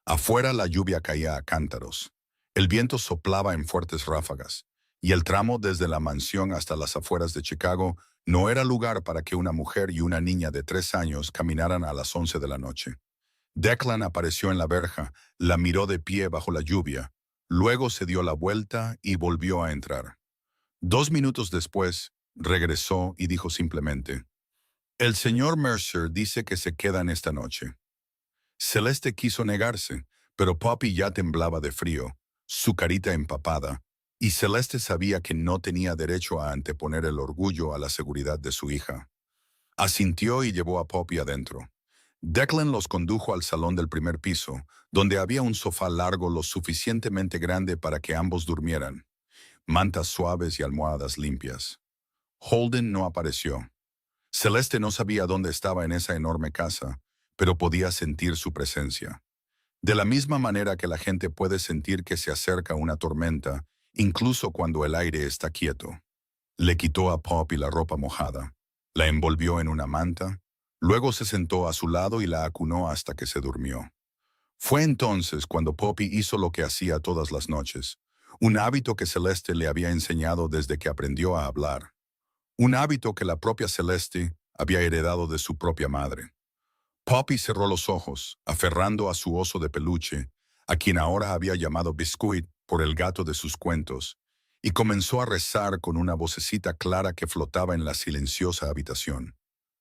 Afuera la lluvia caía a cántaros. El viento soplaba en fuertes ráfagas, y el tramo desde la mansión hasta las afueras de Chicago no era lugar para que una mujer y una niña de 3 años caminaran a las 11 de la noche. Declan apareció en la verja, la miró de pie bajo la lluvia, luego se dio la vuelta y volvió a entrar. 2 minutos después, regresó y dijo simplemente, «El señor Mercer dice que se quedan esta noche». Celeste quiso negarse, pero Poppy ya temblaba de frío, su carita empapada, y Celeste sabía que no tenía derecho a anteponer el orgullo a la seguridad de su hija. Asintió y llevó a Poppy adentro. Declan los condujo al salón del primer piso, donde había un sofá largo lo suficientemente grande para que ambos durmieran, mantas suaves y almohadas limpias. Holden no apareció. Celeste no sabía dónde estaba en esa enorme casa, pero podía sentir su presencia. De la misma manera que la gente puede sentir que se acerca una tormenta, incluso cuando el aire está quieto. Le quitó a Poppy la ropa mojada, la envolvió en una manta, luego se sentó a su lado y la acunó hasta que se durmió. Fue entonces cuando Poppy hizo lo que hacía todas las noches, un hábito que Celeste le había enseñado desde que aprendió a hablar, un hábito que la propia Celeste había heredado de su propia madre. Poppy cerró los ojos, aferrando a su oso de peluche, a quien ahora había llamado Biscuit por el gato de sus cuentos, y comenzó a rezar con una vocecita clara que flotaba en la silenciosa habitación.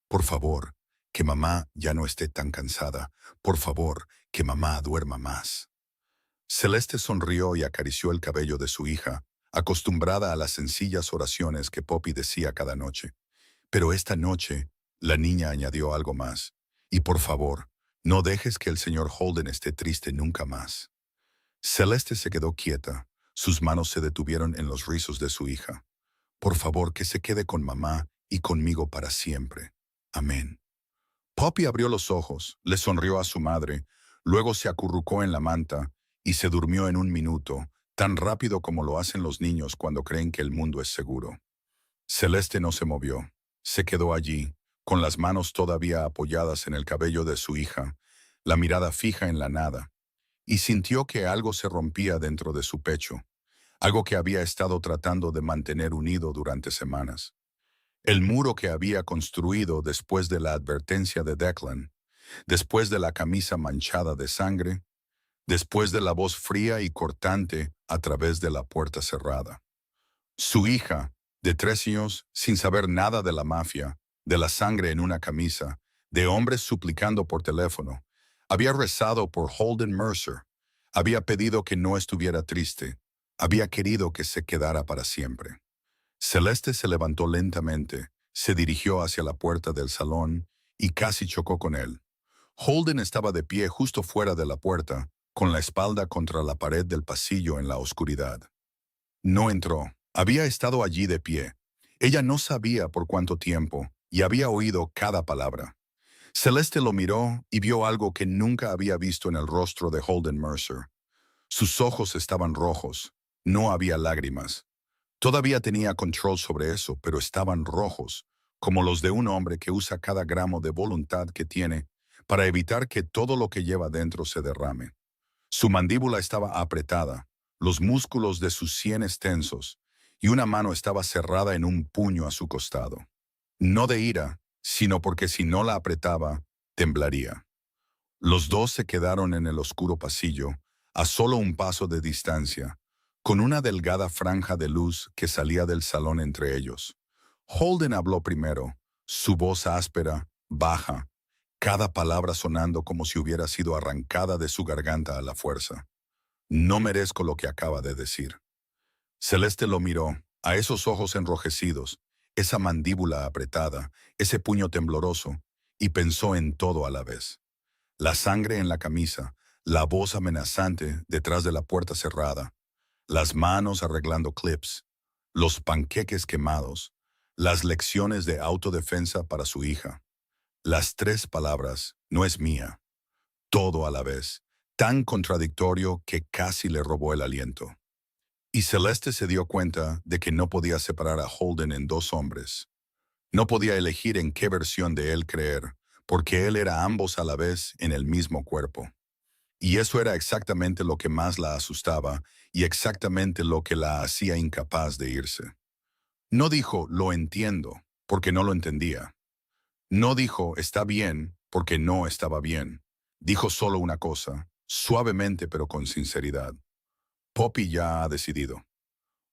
Por favor, que mamá ya no esté tan cansada. Por favor, que mamá duerma más. Celeste sonrió y acarició el cabello de su hija, acostumbrada a las sencillas oraciones que Poppy decía cada noche. Pero esta noche, la niña añadió algo más. Y por favor, no dejes que el señor Holden esté triste nunca más. Celeste se quedó quieta. Sus manos se detuvieron en los rizos de su hija. Por favor, que se quede con mamá y conmigo para siempre. Amén. Poppy abrió los ojos, le sonrió a su madre, luego se acurrucó en la manta y se durmió en un minuto, tan rápido como lo hacen los niños cuando creen que el mundo es seguro. Celeste no se movió. Se quedó allí, con las manos todavía apoyadas en el cabello de su hija, la mirada fija en la nada, y sintió que algo se rompía dentro de su pecho, algo que había estado tratando de mantener unido durante semanas. El muro que había construido después de la advertencia de Declan, después de la camisa manchada de sangre, después de la voz fría y cortante a través de la puerta cerrada. Su hija, de 3 años, sin saber nada de la mafia, de la sangre en una camisa, de hombres suplicando por teléfono, había rezado por Holden Mercer, había pedido que no estuviera triste, había querido que se quedara para siempre. Celeste se levantó lentamente, se dirigió hacia la puerta del salón y casi chocó con él. Holden estaba de pie justo fuera de la puerta, con la espalda contra la pared del pasillo en la oscuridad. No entró. Había estado allí de pie. Ella no sabía por cuánto tiempo y había oído cada palabra. Celeste lo miró y vio algo que nunca había visto en el rostro de Holden Mercer. Sus ojos estaban rojos. No había lágrimas. Todavía tenía control sobre eso, pero estaban rojos, como los de un hombre que usa cada gramo de voluntad que tiene para evitar que todo lo que lleva dentro se derrame. Su mandíbula estaba apretada, los músculos de sus sienes tensos, y una mano estaba cerrada en un puño a su costado. No de ira, sino porque si no la apretaba, temblaría. Los dos se quedaron en el oscuro pasillo, a solo un paso de distancia, con una delgada franja de luz que salía del salón entre ellos. Holden habló primero, su voz áspera, baja, cada palabra sonando como si hubiera sido arrancada de su garganta a la fuerza. No merezco lo que acaba de decir. Celeste lo miró, a esos ojos enrojecidos, esa mandíbula apretada, ese puño tembloroso, y pensó en todo a la vez. La sangre en la camisa, la voz amenazante detrás de la puerta cerrada, las manos arreglando clips, los panqueques quemados, las lecciones de autodefensa para su hija. Las 3 palabras, no es mía. Todo a la vez, tan contradictorio que casi le robó el aliento. Y Celeste se dio cuenta de que no podía separar a Holden en 2 hombres. No podía elegir en qué versión de él creer, porque él era ambos a la vez en el mismo cuerpo. Y eso era exactamente lo que más la asustaba y exactamente lo que la hacía incapaz de irse. No dijo, lo entiendo, porque no lo entendía. No dijo, está bien, porque no estaba bien. Dijo solo una cosa, suavemente pero con sinceridad. Poppy ya ha decidido.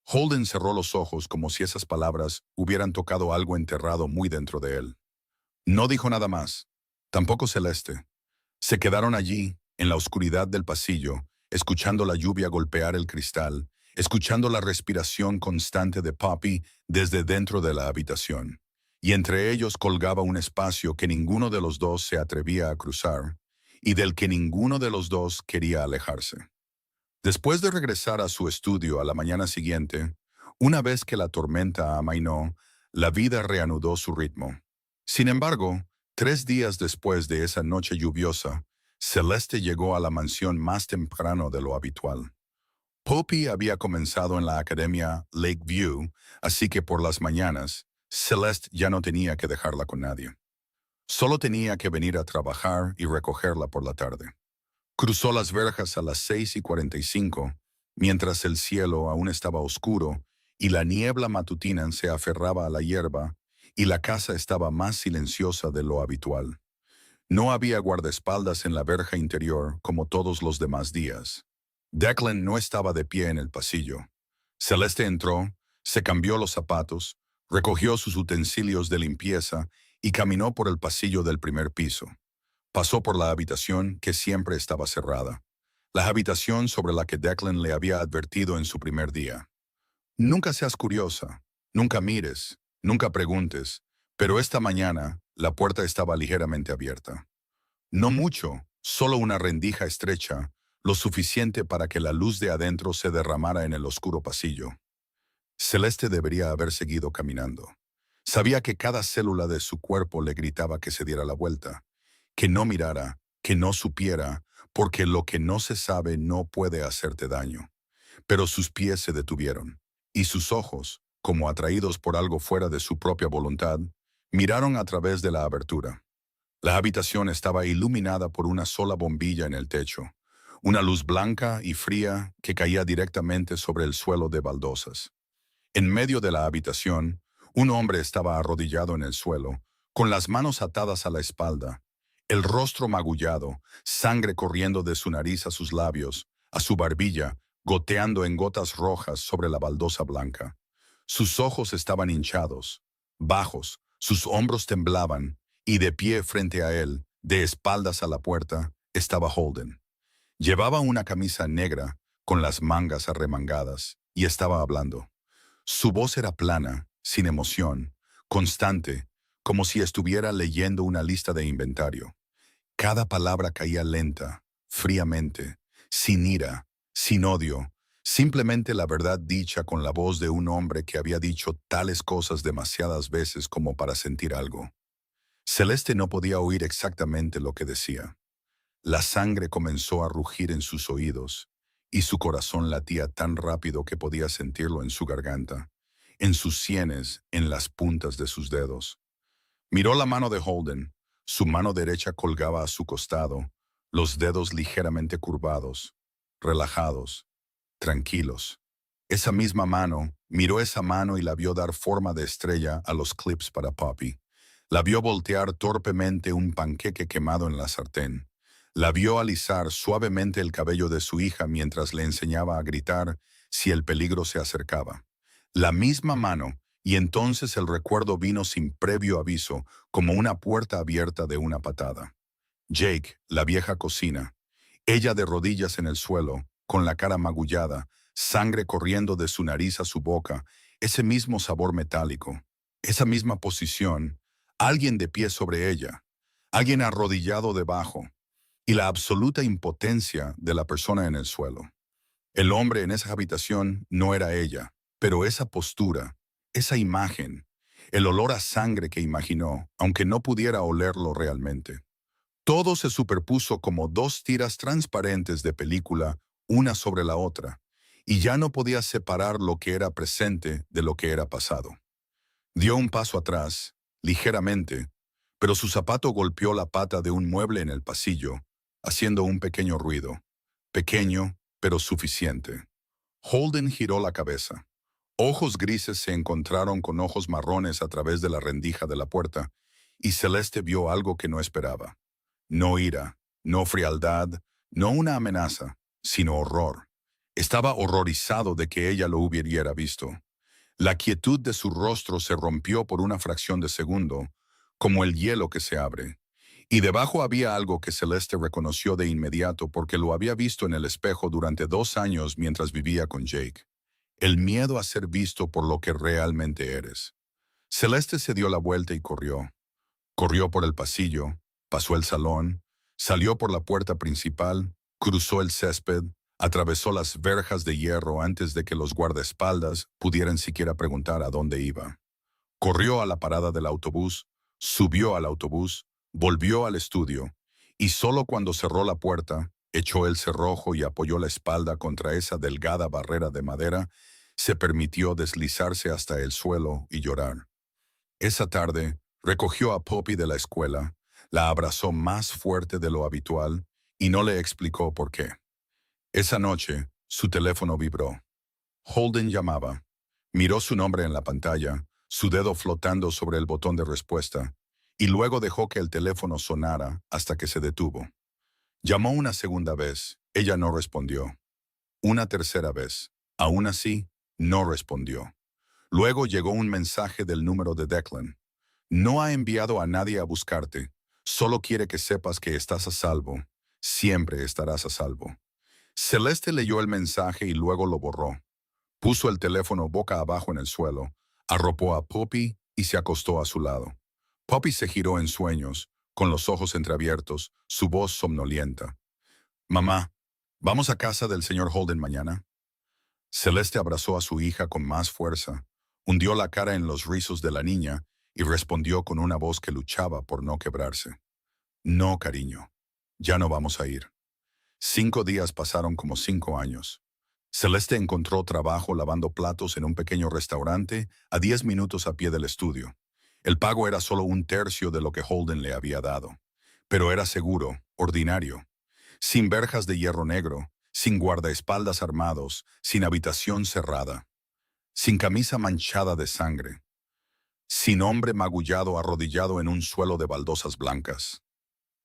Holden cerró los ojos como si esas palabras hubieran tocado algo enterrado muy dentro de él. No dijo nada más. Tampoco Celeste. Se quedaron allí, en la oscuridad del pasillo, escuchando la lluvia golpear el cristal, escuchando la respiración constante de Poppy desde dentro de la habitación. Y entre ellos colgaba un espacio que ninguno de los dos se atrevía a cruzar, y del que ninguno de los dos quería alejarse. Después de regresar a su estudio a la mañana siguiente, una vez que la tormenta amainó, la vida reanudó su ritmo. Sin embargo, 3 días después de esa noche lluviosa, Celeste llegó a la mansión más temprano de lo habitual. Poppy había comenzado en la academia Lakeview, así que por las mañanas, Celeste ya no tenía que dejarla con nadie. Solo tenía que venir a trabajar y recogerla por la tarde. Cruzó las verjas a las 6:45, mientras el cielo aún estaba oscuro y la niebla matutina se aferraba a la hierba y la casa estaba más silenciosa de lo habitual. No había guardaespaldas en la verja interior como todos los demás días. Declan no estaba de pie en el pasillo. Celeste entró, se cambió los zapatos, recogió sus utensilios de limpieza y caminó por el pasillo del primer piso. Pasó por la habitación que siempre estaba cerrada, la habitación sobre la que Declan le había advertido en su primer día. Nunca seas curiosa, nunca mires, nunca preguntes, pero esta mañana la puerta estaba ligeramente abierta. No mucho, solo una rendija estrecha, lo suficiente para que la luz de adentro se derramara en el oscuro pasillo. Celeste debería haber seguido caminando. Sabía que cada célula de su cuerpo le gritaba que se diera la vuelta, que no mirara, que no supiera, porque lo que no se sabe no puede hacerte daño. Pero sus pies se detuvieron, y sus ojos, como atraídos por algo fuera de su propia voluntad, miraron a través de la abertura. La habitación estaba iluminada por una sola bombilla en el techo, una luz blanca y fría que caía directamente sobre el suelo de baldosas. En medio de la habitación, un hombre estaba arrodillado en el suelo, con las manos atadas a la espalda, el rostro magullado, sangre corriendo de su nariz a sus labios, a su barbilla, goteando en gotas rojas sobre la baldosa blanca. Sus ojos estaban hinchados, bajos, sus hombros temblaban, y de pie frente a él, de espaldas a la puerta, estaba Holden. Llevaba una camisa negra, con las mangas arremangadas, y estaba hablando. Su voz era plana, sin emoción, constante, como si estuviera leyendo una lista de inventario. Cada palabra caía lenta, fríamente, sin ira, sin odio, simplemente la verdad dicha con la voz de un hombre que había dicho tales cosas demasiadas veces como para sentir algo. Celeste no podía oír exactamente lo que decía. La sangre comenzó a rugir en sus oídos, y su corazón latía tan rápido que podía sentirlo en su garganta, en sus sienes, en las puntas de sus dedos. Miró la mano de Holden. Su mano derecha colgaba a su costado, los dedos ligeramente curvados, relajados, tranquilos. Esa misma mano, miró esa mano y la vio dar forma de estrella a los clips para Poppy. La vio voltear torpemente un panqueque quemado en la sartén. La vio alisar suavemente el cabello de su hija mientras le enseñaba a gritar si el peligro se acercaba. La misma mano, y entonces el recuerdo vino sin previo aviso, como una puerta abierta de una patada. Jake, la vieja cocina. Ella de rodillas en el suelo, con la cara magullada, sangre corriendo de su nariz a su boca, ese mismo sabor metálico, esa misma posición, alguien de pie sobre ella, alguien arrodillado debajo, y la absoluta impotencia de la persona en el suelo. El hombre en esa habitación no era ella, pero esa postura, esa imagen, el olor a sangre que imaginó, aunque no pudiera olerlo realmente. Todo se superpuso como dos tiras transparentes de película, una sobre la otra, y ya no podía separar lo que era presente de lo que era pasado. Dio un paso atrás, ligeramente, pero su zapato golpeó la pata de un mueble en el pasillo, haciendo un pequeño ruido. Pequeño, pero suficiente. Holden giró la cabeza. Ojos grises se encontraron con ojos marrones a través de la rendija de la puerta, y Celeste vio algo que no esperaba. No ira, no frialdad, no una amenaza, sino horror. Estaba horrorizado de que ella lo hubiera visto. La quietud de su rostro se rompió por una fracción de segundo, como el hielo que se abre. Y debajo había algo que Celeste reconoció de inmediato porque lo había visto en el espejo durante 2 años mientras vivía con Jake. El miedo a ser visto por lo que realmente eres. Celeste se dio la vuelta y corrió. Corrió por el pasillo, pasó el salón, salió por la puerta principal, cruzó el césped, atravesó las verjas de hierro antes de que los guardaespaldas pudieran siquiera preguntar a dónde iba. Corrió a la parada del autobús, subió al autobús, volvió al estudio, y solo cuando cerró la puerta, echó el cerrojo y apoyó la espalda contra esa delgada barrera de madera, se permitió deslizarse hasta el suelo y llorar. Esa tarde, recogió a Poppy de la escuela, la abrazó más fuerte de lo habitual y no le explicó por qué. Esa noche, su teléfono vibró. Holden llamaba. Miró su nombre en la pantalla, su dedo flotando sobre el botón de respuesta, y luego dejó que el teléfono sonara hasta que se detuvo. Llamó una segunda vez, ella no respondió. Una tercera vez, aún así, no respondió. Luego llegó un mensaje del número de Declan. No ha enviado a nadie a buscarte, solo quiere que sepas que estás a salvo. Siempre estarás a salvo. Celeste leyó el mensaje y luego lo borró. Puso el teléfono boca abajo en el suelo, arropó a Poppy y se acostó a su lado. Poppy se giró en sueños, con los ojos entreabiertos, su voz somnolienta. «Mamá, ¿vamos a casa del señor Holden mañana?» Celeste abrazó a su hija con más fuerza, hundió la cara en los rizos de la niña y respondió con una voz que luchaba por no quebrarse. No, cariño, ya no vamos a ir. 5 días pasaron como 5 años. Celeste encontró trabajo lavando platos en un pequeño restaurante a 10 minutos a pie del estudio. El pago era solo un tercio de lo que Holden le había dado, pero era seguro, ordinario, sin verjas de hierro negro, sin guardaespaldas armados, sin habitación cerrada, sin camisa manchada de sangre, sin hombre magullado arrodillado en un suelo de baldosas blancas.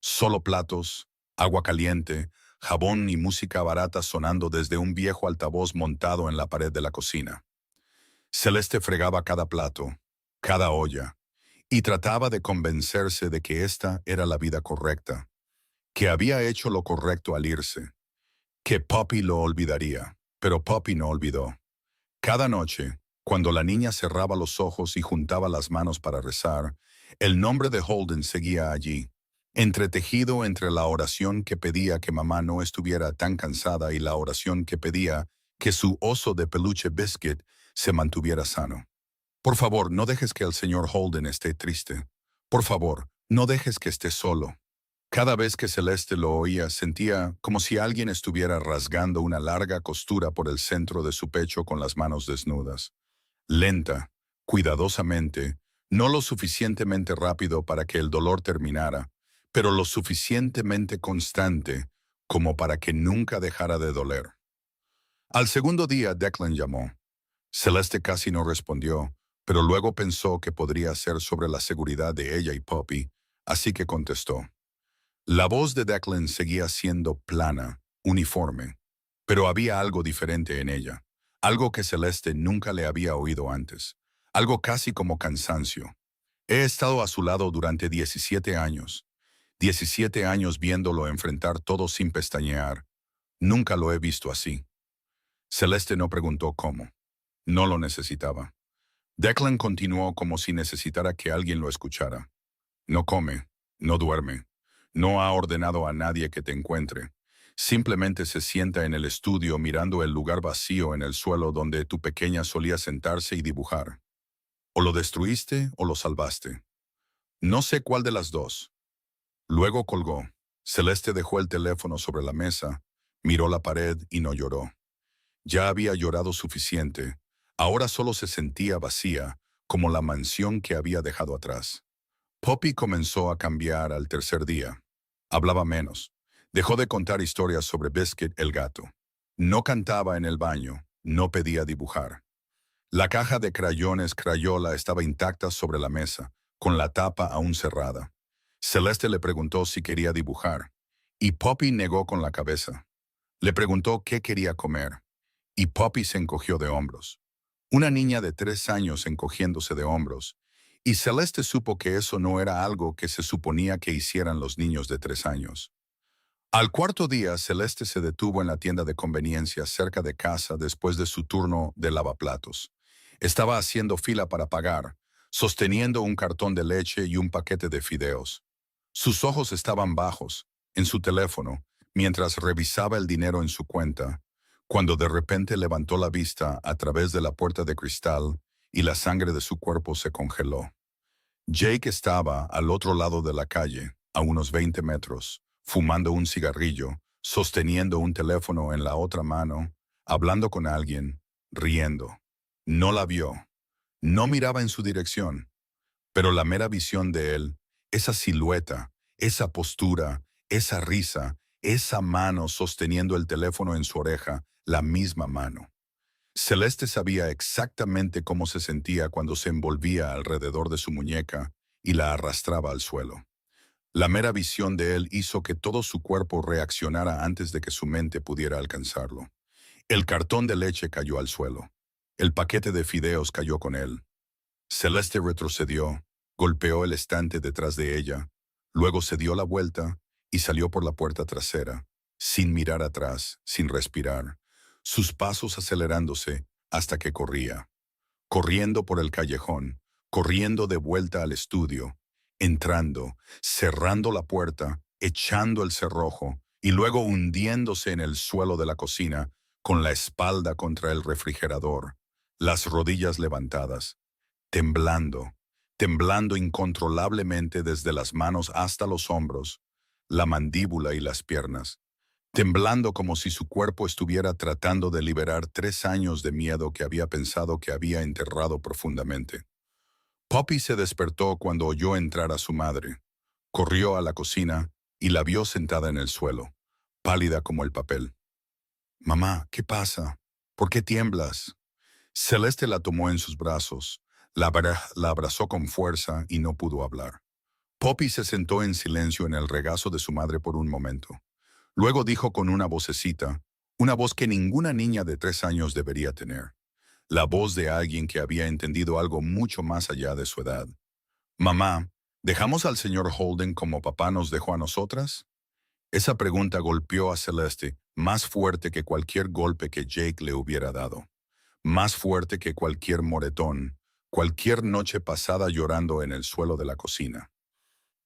Solo platos, agua caliente, jabón y música barata sonando desde un viejo altavoz montado en la pared de la cocina. Celeste fregaba cada plato, cada olla, y trataba de convencerse de que esta era la vida correcta, que había hecho lo correcto al irse, que Poppy lo olvidaría, pero Poppy no olvidó. Cada noche, cuando la niña cerraba los ojos y juntaba las manos para rezar, el nombre de Holden seguía allí, entretejido entre la oración que pedía que mamá no estuviera tan cansada y la oración que pedía que su oso de peluche Biscuit se mantuviera sano. Por favor, no dejes que el señor Holden esté triste. Por favor, no dejes que esté solo. Cada vez que Celeste lo oía, sentía como si alguien estuviera rasgando una larga costura por el centro de su pecho con las manos desnudas. Lenta, cuidadosamente, no lo suficientemente rápido para que el dolor terminara, pero lo suficientemente constante como para que nunca dejara de doler. Al segundo día, Declan llamó. Celeste casi no respondió, pero luego pensó que podría ser sobre la seguridad de ella y Poppy, así que contestó. La voz de Declan seguía siendo plana, uniforme, pero había algo diferente en ella, algo que Celeste nunca le había oído antes, algo casi como cansancio. He estado a su lado durante 17 años, 17 años viéndolo enfrentar todo sin pestañear. Nunca lo he visto así. Celeste no preguntó cómo. No lo necesitaba. Declan continuó como si necesitara que alguien lo escuchara. No come, no duerme, no ha ordenado a nadie que te encuentre. Simplemente se sienta en el estudio mirando el lugar vacío en el suelo donde tu pequeña solía sentarse y dibujar. O lo destruiste o lo salvaste. No sé cuál de las dos. Luego colgó. Celeste dejó el teléfono sobre la mesa, miró la pared y no lloró. Ya había llorado suficiente. Ahora solo se sentía vacía, como la mansión que había dejado atrás. Poppy comenzó a cambiar al tercer día. Hablaba menos. Dejó de contar historias sobre Biscuit el gato. No cantaba en el baño, no pedía dibujar. La caja de crayones Crayola estaba intacta sobre la mesa, con la tapa aún cerrada. Celeste le preguntó si quería dibujar, y Poppy negó con la cabeza. Le preguntó qué quería comer, y Poppy se encogió de hombros. Una niña de 3 años encogiéndose de hombros, y Celeste supo que eso no era algo que se suponía que hicieran los niños de 3 años. Al cuarto día, Celeste se detuvo en la tienda de conveniencia cerca de casa después de su turno de lavaplatos. Estaba haciendo fila para pagar, sosteniendo un cartón de leche y un paquete de fideos. Sus ojos estaban bajos, en su teléfono, mientras revisaba el dinero en su cuenta, cuando de repente levantó la vista a través de la puerta de cristal y la sangre de su cuerpo se congeló. Jake estaba al otro lado de la calle, a unos 20 metros, fumando un cigarrillo, sosteniendo un teléfono en la otra mano, hablando con alguien, riendo. No la vio. No miraba en su dirección, pero la mera visión de él, esa silueta, esa postura, esa risa, esa mano sosteniendo el teléfono en su oreja, la misma mano. Celeste sabía exactamente cómo se sentía cuando se envolvía alrededor de su muñeca y la arrastraba al suelo. La mera visión de él hizo que todo su cuerpo reaccionara antes de que su mente pudiera alcanzarlo. El cartón de leche cayó al suelo. El paquete de fideos cayó con él. Celeste retrocedió, golpeó el estante detrás de ella, luego se dio la vuelta y salió por la puerta trasera, sin mirar atrás, sin respirar, sus pasos acelerándose hasta que corría. Corriendo por el callejón, corriendo de vuelta al estudio, entrando, cerrando la puerta, echando el cerrojo y luego hundiéndose en el suelo de la cocina, con la espalda contra el refrigerador, las rodillas levantadas, temblando, temblando incontrolablemente desde las manos hasta los hombros, la mandíbula y las piernas, temblando como si su cuerpo estuviera tratando de liberar 3 años de miedo que había pensado que había enterrado profundamente. Poppy se despertó cuando oyó entrar a su madre. Corrió a la cocina y la vio sentada en el suelo, pálida como el papel. «Mamá, ¿qué pasa? ¿Por qué tiemblas?» Celeste la tomó en sus brazos, la abrazó con fuerza y no pudo hablar. Poppy se sentó en silencio en el regazo de su madre por un momento. Luego dijo con una vocecita, una voz que ninguna niña de 3 años debería tener, la voz de alguien que había entendido algo mucho más allá de su edad. «Mamá, ¿dejamos al señor Holden como papá nos dejó a nosotras?» Esa pregunta golpeó a Celeste más fuerte que cualquier golpe que Jake le hubiera dado, más fuerte que cualquier moretón, cualquier noche pasada llorando en el suelo de la cocina.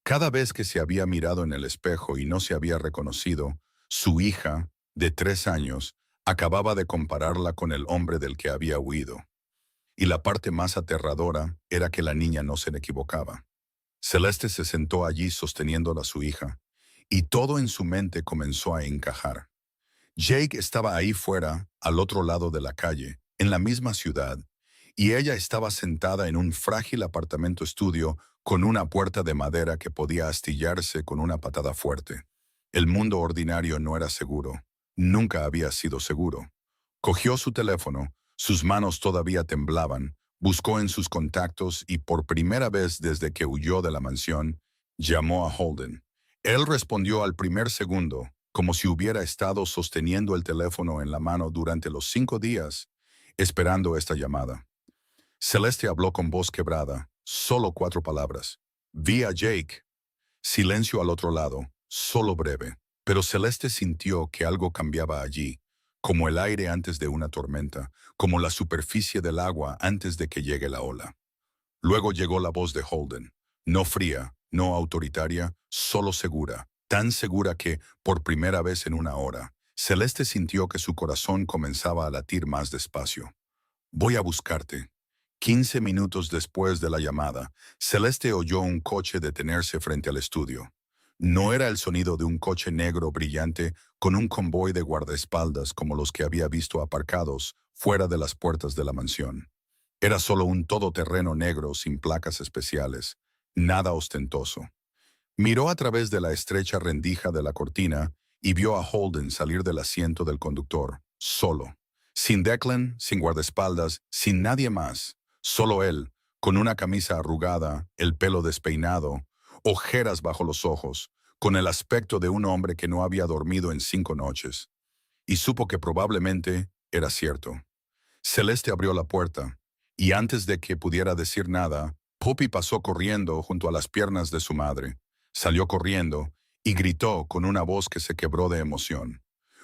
Cada vez que se había mirado en el espejo y no se había reconocido, su hija, de 3 años, acababa de compararla con el hombre del que había huido. Y la parte más aterradora era que la niña no se le equivocaba. Celeste se sentó allí sosteniéndola a su hija, y todo en su mente comenzó a encajar. Jake estaba ahí fuera, al otro lado de la calle, en la misma ciudad, y ella estaba sentada en un frágil apartamento estudio con una puerta de madera que podía astillarse con una patada fuerte. El mundo ordinario no era seguro. Nunca había sido seguro. Cogió su teléfono, sus manos todavía temblaban, buscó en sus contactos y por primera vez desde que huyó de la mansión, llamó a Holden. Él respondió al primer segundo, como si hubiera estado sosteniendo el teléfono en la mano durante los 5 días, esperando esta llamada. Celeste habló con voz quebrada, solo 4 palabras. «Vi a Jake». Silencio al otro lado, solo breve, pero Celeste sintió que algo cambiaba allí, como el aire antes de una tormenta, como la superficie del agua antes de que llegue la ola. Luego llegó la voz de Holden, no fría, no autoritaria, solo segura, tan segura que, por primera vez en una hora, Celeste sintió que su corazón comenzaba a latir más despacio. «Voy a buscarte». 15 minutos después de la llamada, Celeste oyó un coche detenerse frente al estudio. No era el sonido de un coche negro brillante con un convoy de guardaespaldas como los que había visto aparcados fuera de las puertas de la mansión. Era solo un todoterreno negro sin placas especiales, nada ostentoso. Miró a través de la estrecha rendija de la cortina y vio a Holden salir del asiento del conductor, solo. Sin Declan, sin guardaespaldas, sin nadie más. Solo él, con una camisa arrugada, el pelo despeinado, ojeras bajo los ojos, con el aspecto de un hombre que no había dormido en 5 noches. Y supo que probablemente era cierto. Celeste abrió la puerta, y antes de que pudiera decir nada, Poppy pasó corriendo junto a las piernas de su madre. Salió corriendo y gritó con una voz que se quebró de emoción.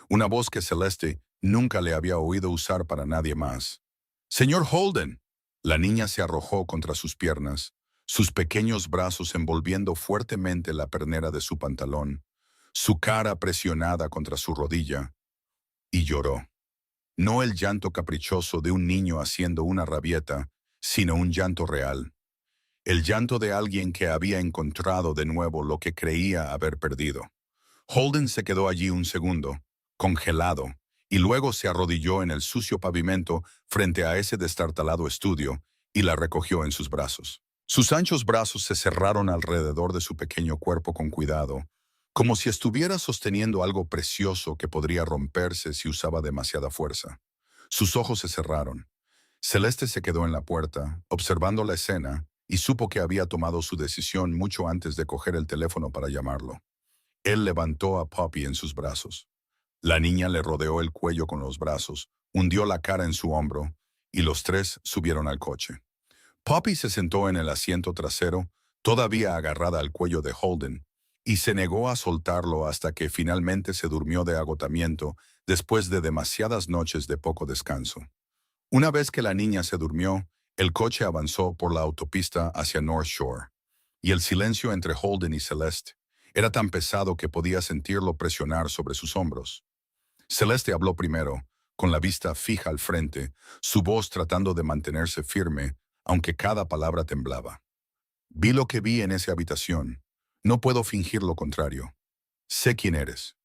Una voz que Celeste nunca le había oído usar para nadie más. «¡Señor Holden!». La niña se arrojó contra sus piernas, sus pequeños brazos envolviendo fuertemente la pernera de su pantalón, su cara presionada contra su rodilla, y lloró. No el llanto caprichoso de un niño haciendo una rabieta, sino un llanto real. El llanto de alguien que había encontrado de nuevo lo que creía haber perdido. Holden se quedó allí un segundo, congelado, y luego se arrodilló en el sucio pavimento frente a ese destartalado estudio y la recogió en sus brazos. Sus anchos brazos se cerraron alrededor de su pequeño cuerpo con cuidado, como si estuviera sosteniendo algo precioso que podría romperse si usaba demasiada fuerza. Sus ojos se cerraron. Celeste se quedó en la puerta, observando la escena, y supo que había tomado su decisión mucho antes de coger el teléfono para llamarlo. Él levantó a Poppy en sus brazos. La niña le rodeó el cuello con los brazos, hundió la cara en su hombro, y los tres subieron al coche. Poppy se sentó en el asiento trasero, todavía agarrada al cuello de Holden, y se negó a soltarlo hasta que finalmente se durmió de agotamiento después de demasiadas noches de poco descanso. Una vez que la niña se durmió, el coche avanzó por la autopista hacia North Shore, y el silencio entre Holden y Celeste era tan pesado que podía sentirlo presionar sobre sus hombros. Celeste habló primero, con la vista fija al frente, su voz tratando de mantenerse firme, aunque cada palabra temblaba. Vi lo que vi en esa habitación. No puedo fingir lo contrario. Sé quién eres.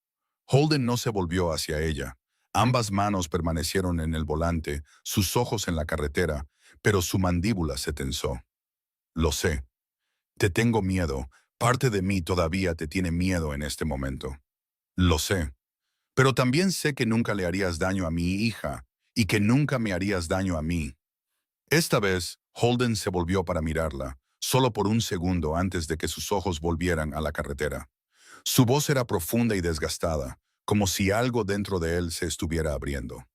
Holden no se volvió hacia ella. Ambas manos permanecieron en el volante, sus ojos en la carretera, pero su mandíbula se tensó. Lo sé. Te tengo miedo. Parte de mí todavía te tiene miedo en este momento. Lo sé. Pero también sé que nunca le harías daño a mi hija y que nunca me harías daño a mí. Esta vez, Holden se volvió para mirarla, solo por un segundo antes de que sus ojos volvieran a la carretera. Su voz era profunda y desgastada, como si algo dentro de él se estuviera abriendo.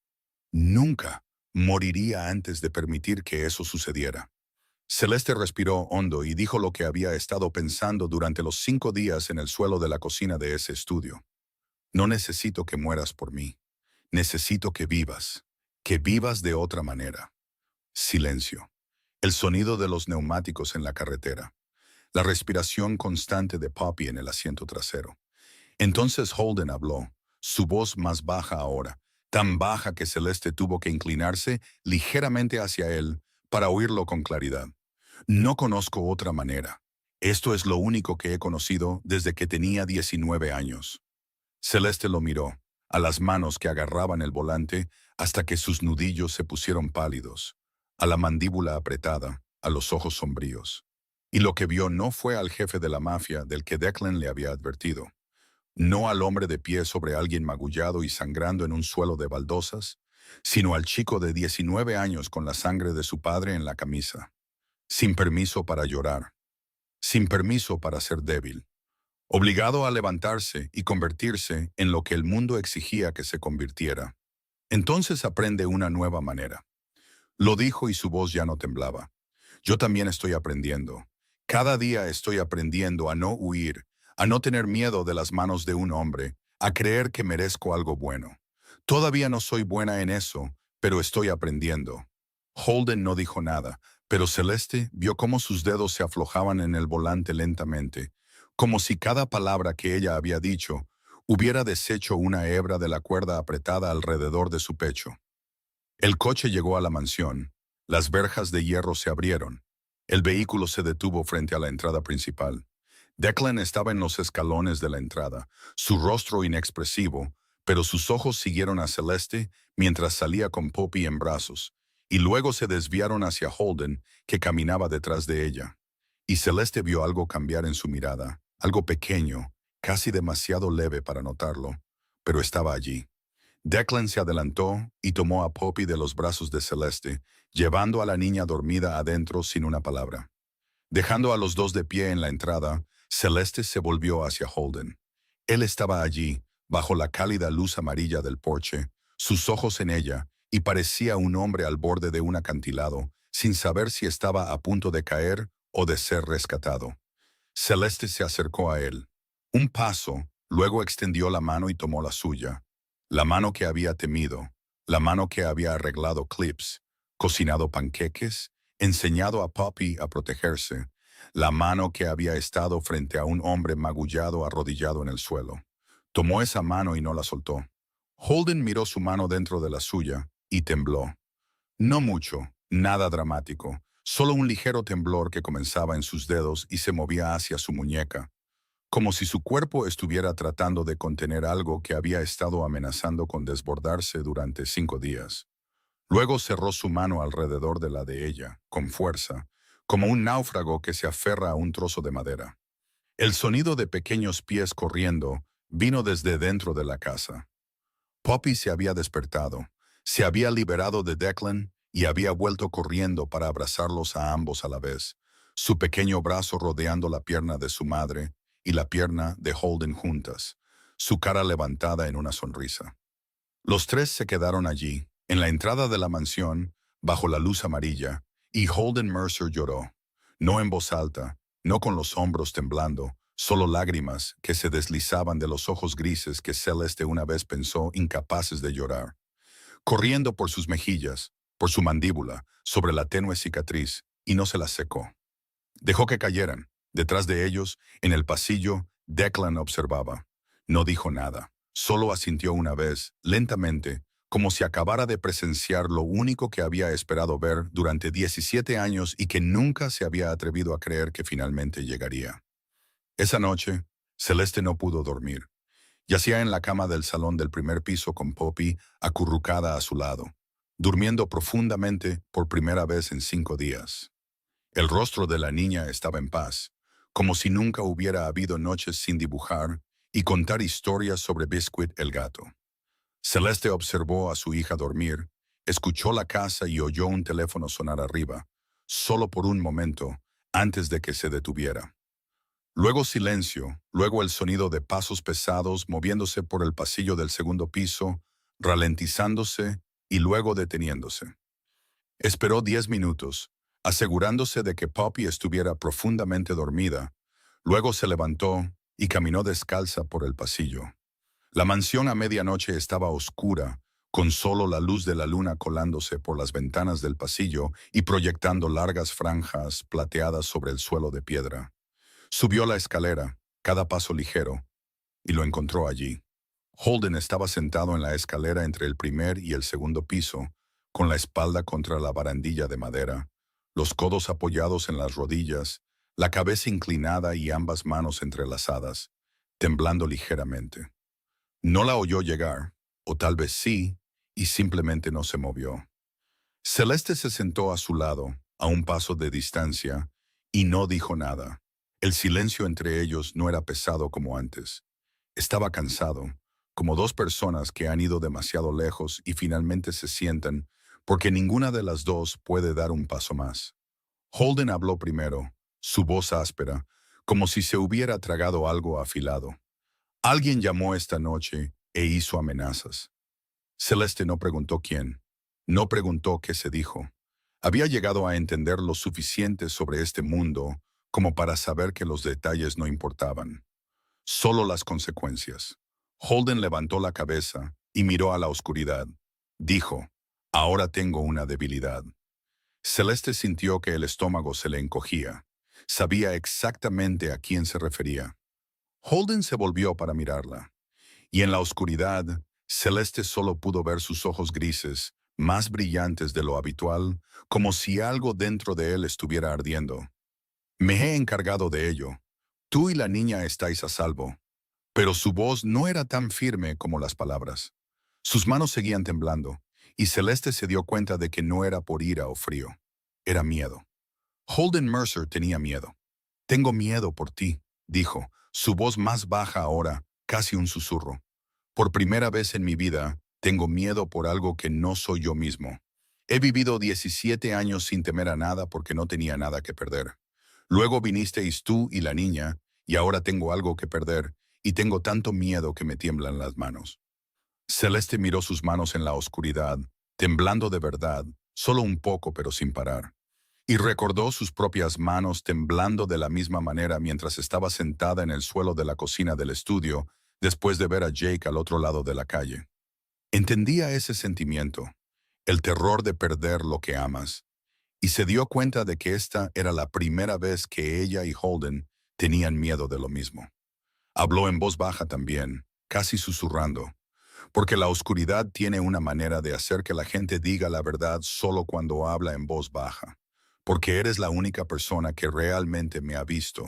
Nunca moriría antes de permitir que eso sucediera. Celeste respiró hondo y dijo lo que había estado pensando durante los 5 días en el suelo de la cocina de ese estudio. No necesito que mueras por mí. Necesito que vivas de otra manera. Silencio. El sonido de los neumáticos en la carretera. La respiración constante de Poppy en el asiento trasero. Entonces Holden habló, su voz más baja ahora, tan baja que Celeste tuvo que inclinarse ligeramente hacia él para oírlo con claridad. No conozco otra manera. Esto es lo único que he conocido desde que tenía 19 años. Celeste lo miró, a las manos que agarraban el volante hasta que sus nudillos se pusieron pálidos, a la mandíbula apretada, a los ojos sombríos. Y lo que vio no fue al jefe de la mafia del que Declan le había advertido, no al hombre de pie sobre alguien magullado y sangrando en un suelo de baldosas, sino al chico de 19 años con la sangre de su padre en la camisa, sin permiso para llorar, sin permiso para ser débil, obligado a levantarse y convertirse en lo que el mundo exigía que se convirtiera. Entonces aprende una nueva manera. Lo dijo y su voz ya no temblaba. Yo también estoy aprendiendo. Cada día estoy aprendiendo a no huir, a no tener miedo de las manos de un hombre, a creer que merezco algo bueno. Todavía no soy buena en eso, pero estoy aprendiendo. Holden no dijo nada, pero Celeste vio cómo sus dedos se aflojaban en el volante lentamente, como si cada palabra que ella había dicho hubiera deshecho una hebra de la cuerda apretada alrededor de su pecho. El coche llegó a la mansión. Las verjas de hierro se abrieron. El vehículo se detuvo frente a la entrada principal. Declan estaba en los escalones de la entrada, su rostro inexpresivo, pero sus ojos siguieron a Celeste mientras salía con Poppy en brazos, y luego se desviaron hacia Holden, que caminaba detrás de ella. Y Celeste vio algo cambiar en su mirada, algo pequeño, casi demasiado leve para notarlo, pero estaba allí. Declan se adelantó y tomó a Poppy de los brazos de Celeste, llevando a la niña dormida adentro sin una palabra. Dejando a los dos de pie en la entrada, Celeste se volvió hacia Holden. Él estaba allí, bajo la cálida luz amarilla del porche, sus ojos en ella, y parecía un hombre al borde de un acantilado, sin saber si estaba a punto de caer o de ser rescatado. Celeste se acercó a él. Un paso, luego extendió la mano y tomó la suya. La mano que había temido, la mano que había arreglado clips, cocinado panqueques, enseñado a Poppy a protegerse, la mano que había estado frente a un hombre magullado arrodillado en el suelo. Tomó esa mano y no la soltó. Holden miró su mano dentro de la suya y tembló. No mucho, nada dramático, solo un ligero temblor que comenzaba en sus dedos y se movía hacia su muñeca, como si su cuerpo estuviera tratando de contener algo que había estado amenazando con desbordarse durante 5 días. Luego cerró su mano alrededor de la de ella, con fuerza, como un náufrago que se aferra a un trozo de madera. El sonido de pequeños pies corriendo vino desde dentro de la casa. Poppy se había despertado, se había liberado de Declan y había vuelto corriendo para abrazarlos a ambos a la vez, su pequeño brazo rodeando la pierna de su madre y la pierna de Holden juntas, su cara levantada en una sonrisa. Los tres se quedaron allí, en la entrada de la mansión, bajo la luz amarilla, y Holden Mercer lloró, no en voz alta, no con los hombros temblando, solo lágrimas que se deslizaban de los ojos grises que Celeste una vez pensó incapaces de llorar, corriendo por sus mejillas, por su mandíbula, sobre la tenue cicatriz, y no se las secó. Dejó que cayeran. Detrás de ellos, en el pasillo, Declan observaba. No dijo nada, solo asintió una vez, lentamente, como si acabara de presenciar lo único que había esperado ver durante 17 años y que nunca se había atrevido a creer que finalmente llegaría. Esa noche, Celeste no pudo dormir. Yacía en la cama del salón del primer piso con Poppy acurrucada a su lado, durmiendo profundamente por primera vez en 5 días. El rostro de la niña estaba en paz, como si nunca hubiera habido noches sin dibujar y contar historias sobre Biscuit el gato. Celeste observó a su hija dormir, escuchó la casa y oyó un teléfono sonar arriba, solo por un momento, antes de que se detuviera. Luego silencio, luego el sonido de pasos pesados moviéndose por el pasillo del segundo piso, ralentizándose y luego deteniéndose. Esperó 10 minutos, asegurándose de que Poppy estuviera profundamente dormida. Luego se levantó y caminó descalza por el pasillo. La mansión a medianoche estaba oscura, con solo la luz de la luna colándose por las ventanas del pasillo y proyectando largas franjas plateadas sobre el suelo de piedra. Subió la escalera, cada paso ligero, y lo encontró allí. Holden estaba sentado en la escalera entre el primer y el segundo piso, con la espalda contra la barandilla de madera, los codos apoyados en las rodillas, la cabeza inclinada y ambas manos entrelazadas, temblando ligeramente. No la oyó llegar, o tal vez sí, y simplemente no se movió. Celeste se sentó a su lado, a un paso de distancia, y no dijo nada. El silencio entre ellos no era pesado como antes. Estaba cansado, como dos personas que han ido demasiado lejos y finalmente se sientan porque ninguna de las dos puede dar un paso más. Holden habló primero, su voz áspera, como si se hubiera tragado algo afilado. Alguien llamó esta noche e hizo amenazas. Celeste no preguntó quién, no preguntó qué se dijo. Había llegado a entender lo suficiente sobre este mundo como para saber que los detalles no importaban, solo las consecuencias. Holden levantó la cabeza y miró a la oscuridad. Dijo, ahora tengo una debilidad. Celeste sintió que el estómago se le encogía. Sabía exactamente a quién se refería. Holden se volvió para mirarla, y en la oscuridad, Celeste solo pudo ver sus ojos grises, más brillantes de lo habitual, como si algo dentro de él estuviera ardiendo. Me he encargado de ello. Tú y la niña estáis a salvo. Pero su voz no era tan firme como las palabras. Sus manos seguían temblando, y Celeste se dio cuenta de que no era por ira o frío. Era miedo. Holden Mercer tenía miedo. Tengo miedo por ti, dijo, su voz más baja ahora, casi un susurro. Por primera vez en mi vida, tengo miedo por algo que no soy yo mismo. He vivido 17 años sin temer a nada porque no tenía nada que perder. Luego vinisteis tú y la niña, y ahora tengo algo que perder, y tengo tanto miedo que me tiemblan las manos. Celeste miró sus manos en la oscuridad, temblando de verdad, solo un poco pero sin parar. Y recordó sus propias manos temblando de la misma manera mientras estaba sentada en el suelo de la cocina del estudio, después de ver a Jake al otro lado de la calle. Entendía ese sentimiento, el terror de perder lo que amas, y se dio cuenta de que esta era la primera vez que ella y Holden tenían miedo de lo mismo. Habló en voz baja también, casi susurrando, porque la oscuridad tiene una manera de hacer que la gente diga la verdad solo cuando habla en voz baja, porque eres la única persona que realmente me ha visto,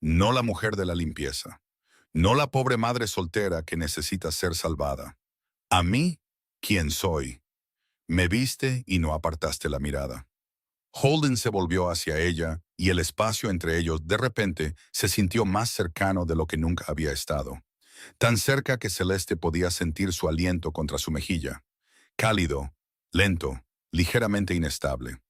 no la mujer de la limpieza, no la pobre madre soltera que necesita ser salvada. A mí, ¿quién soy? Me viste y no apartaste la mirada. Holden se volvió hacia ella y el espacio entre ellos de repente se sintió más cercano de lo que nunca había estado. Tan cerca que Celeste podía sentir su aliento contra su mejilla. Cálido, lento, ligeramente inestable.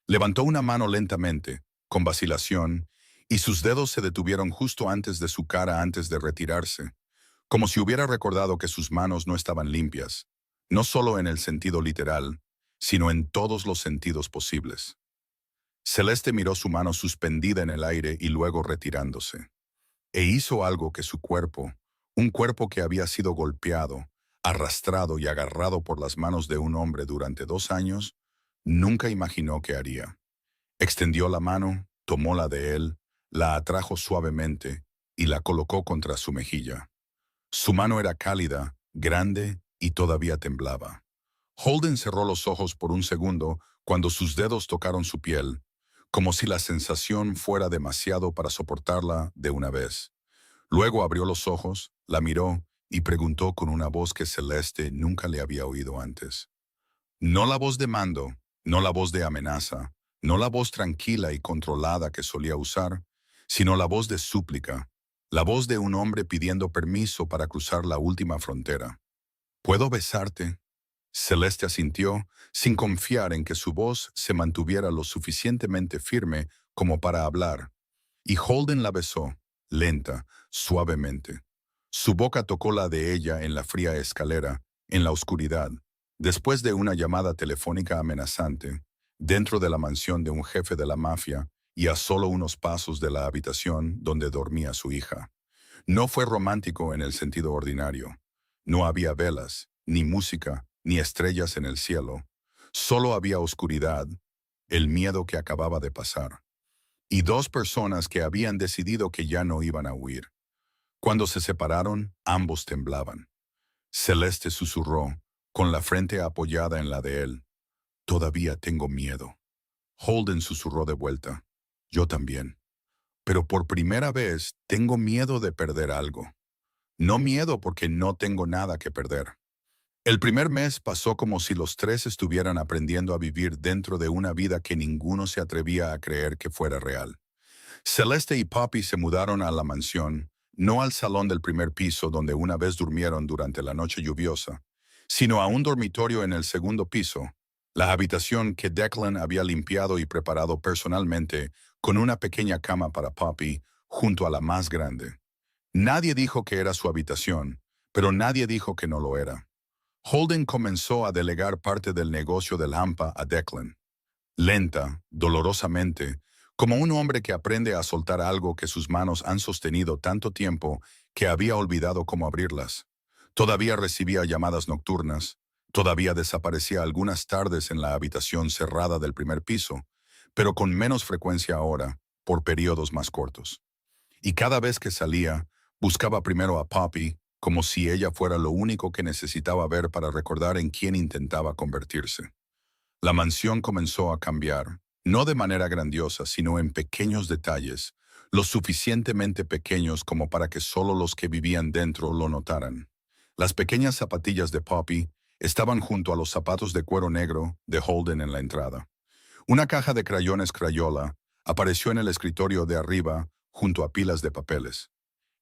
Levantó una mano lentamente, con vacilación, y sus dedos se detuvieron justo antes de su cara antes de retirarse, como si hubiera recordado que sus manos no estaban limpias, no solo en el sentido literal, sino en todos los sentidos posibles. Celeste miró su mano suspendida en el aire y luego retirándose. E hizo algo que su cuerpo, un cuerpo que había sido golpeado, arrastrado y agarrado por las manos de un hombre durante 2 años, nunca imaginó que haría. Extendió la mano, tomó la de él, la atrajo suavemente y la colocó contra su mejilla. Su mano era cálida, grande y todavía temblaba. Holden cerró los ojos por un segundo cuando sus dedos tocaron su piel, como si la sensación fuera demasiado para soportarla de una vez. Luego abrió los ojos, la miró y preguntó con una voz que Celeste nunca le había oído antes. No la voz de mando, no la voz de amenaza, no la voz tranquila y controlada que solía usar, sino la voz de súplica, la voz de un hombre pidiendo permiso para cruzar la última frontera. ¿Puedo besarte? Celeste asintió, sin confiar en que su voz se mantuviera lo suficientemente firme como para hablar, y Holden la besó, lenta, suavemente. Su boca tocó la de ella en la fría escalera, en la oscuridad, después de una llamada telefónica amenazante, dentro de la mansión de un jefe de la mafia y a solo unos pasos de la habitación donde dormía su hija. No fue romántico en el sentido ordinario. No había velas, ni música, ni estrellas en el cielo. Solo había oscuridad, el miedo que acababa de pasar, y dos personas que habían decidido que ya no iban a huir. Cuando se separaron, ambos temblaban. Celeste susurró, con la frente apoyada en la de él. Todavía tengo miedo. Holden susurró de vuelta. Yo también. Pero por primera vez tengo miedo de perder algo. No miedo porque no tengo nada que perder. El primer mes pasó como si los tres estuvieran aprendiendo a vivir dentro de una vida que ninguno se atrevía a creer que fuera real. Celeste y Poppy se mudaron a la mansión, no al salón del primer piso donde una vez durmieron durante la noche lluviosa, sino a un dormitorio en el segundo piso, la habitación que Declan había limpiado y preparado personalmente con una pequeña cama para Poppy junto a la más grande. Nadie dijo que era su habitación, pero nadie dijo que no lo era. Holden comenzó a delegar parte del negocio del hampa a Declan. Lenta, dolorosamente, como un hombre que aprende a soltar algo que sus manos han sostenido tanto tiempo que había olvidado cómo abrirlas. Todavía recibía llamadas nocturnas, todavía desaparecía algunas tardes en la habitación cerrada del primer piso, pero con menos frecuencia ahora, por periodos más cortos. Y cada vez que salía, buscaba primero a Poppy, como si ella fuera lo único que necesitaba ver para recordar en quién intentaba convertirse. La mansión comenzó a cambiar, no de manera grandiosa, sino en pequeños detalles, lo suficientemente pequeños como para que solo los que vivían dentro lo notaran. Las pequeñas zapatillas de Poppy estaban junto a los zapatos de cuero negro de Holden en la entrada. Una caja de crayones Crayola apareció en el escritorio de arriba junto a pilas de papeles.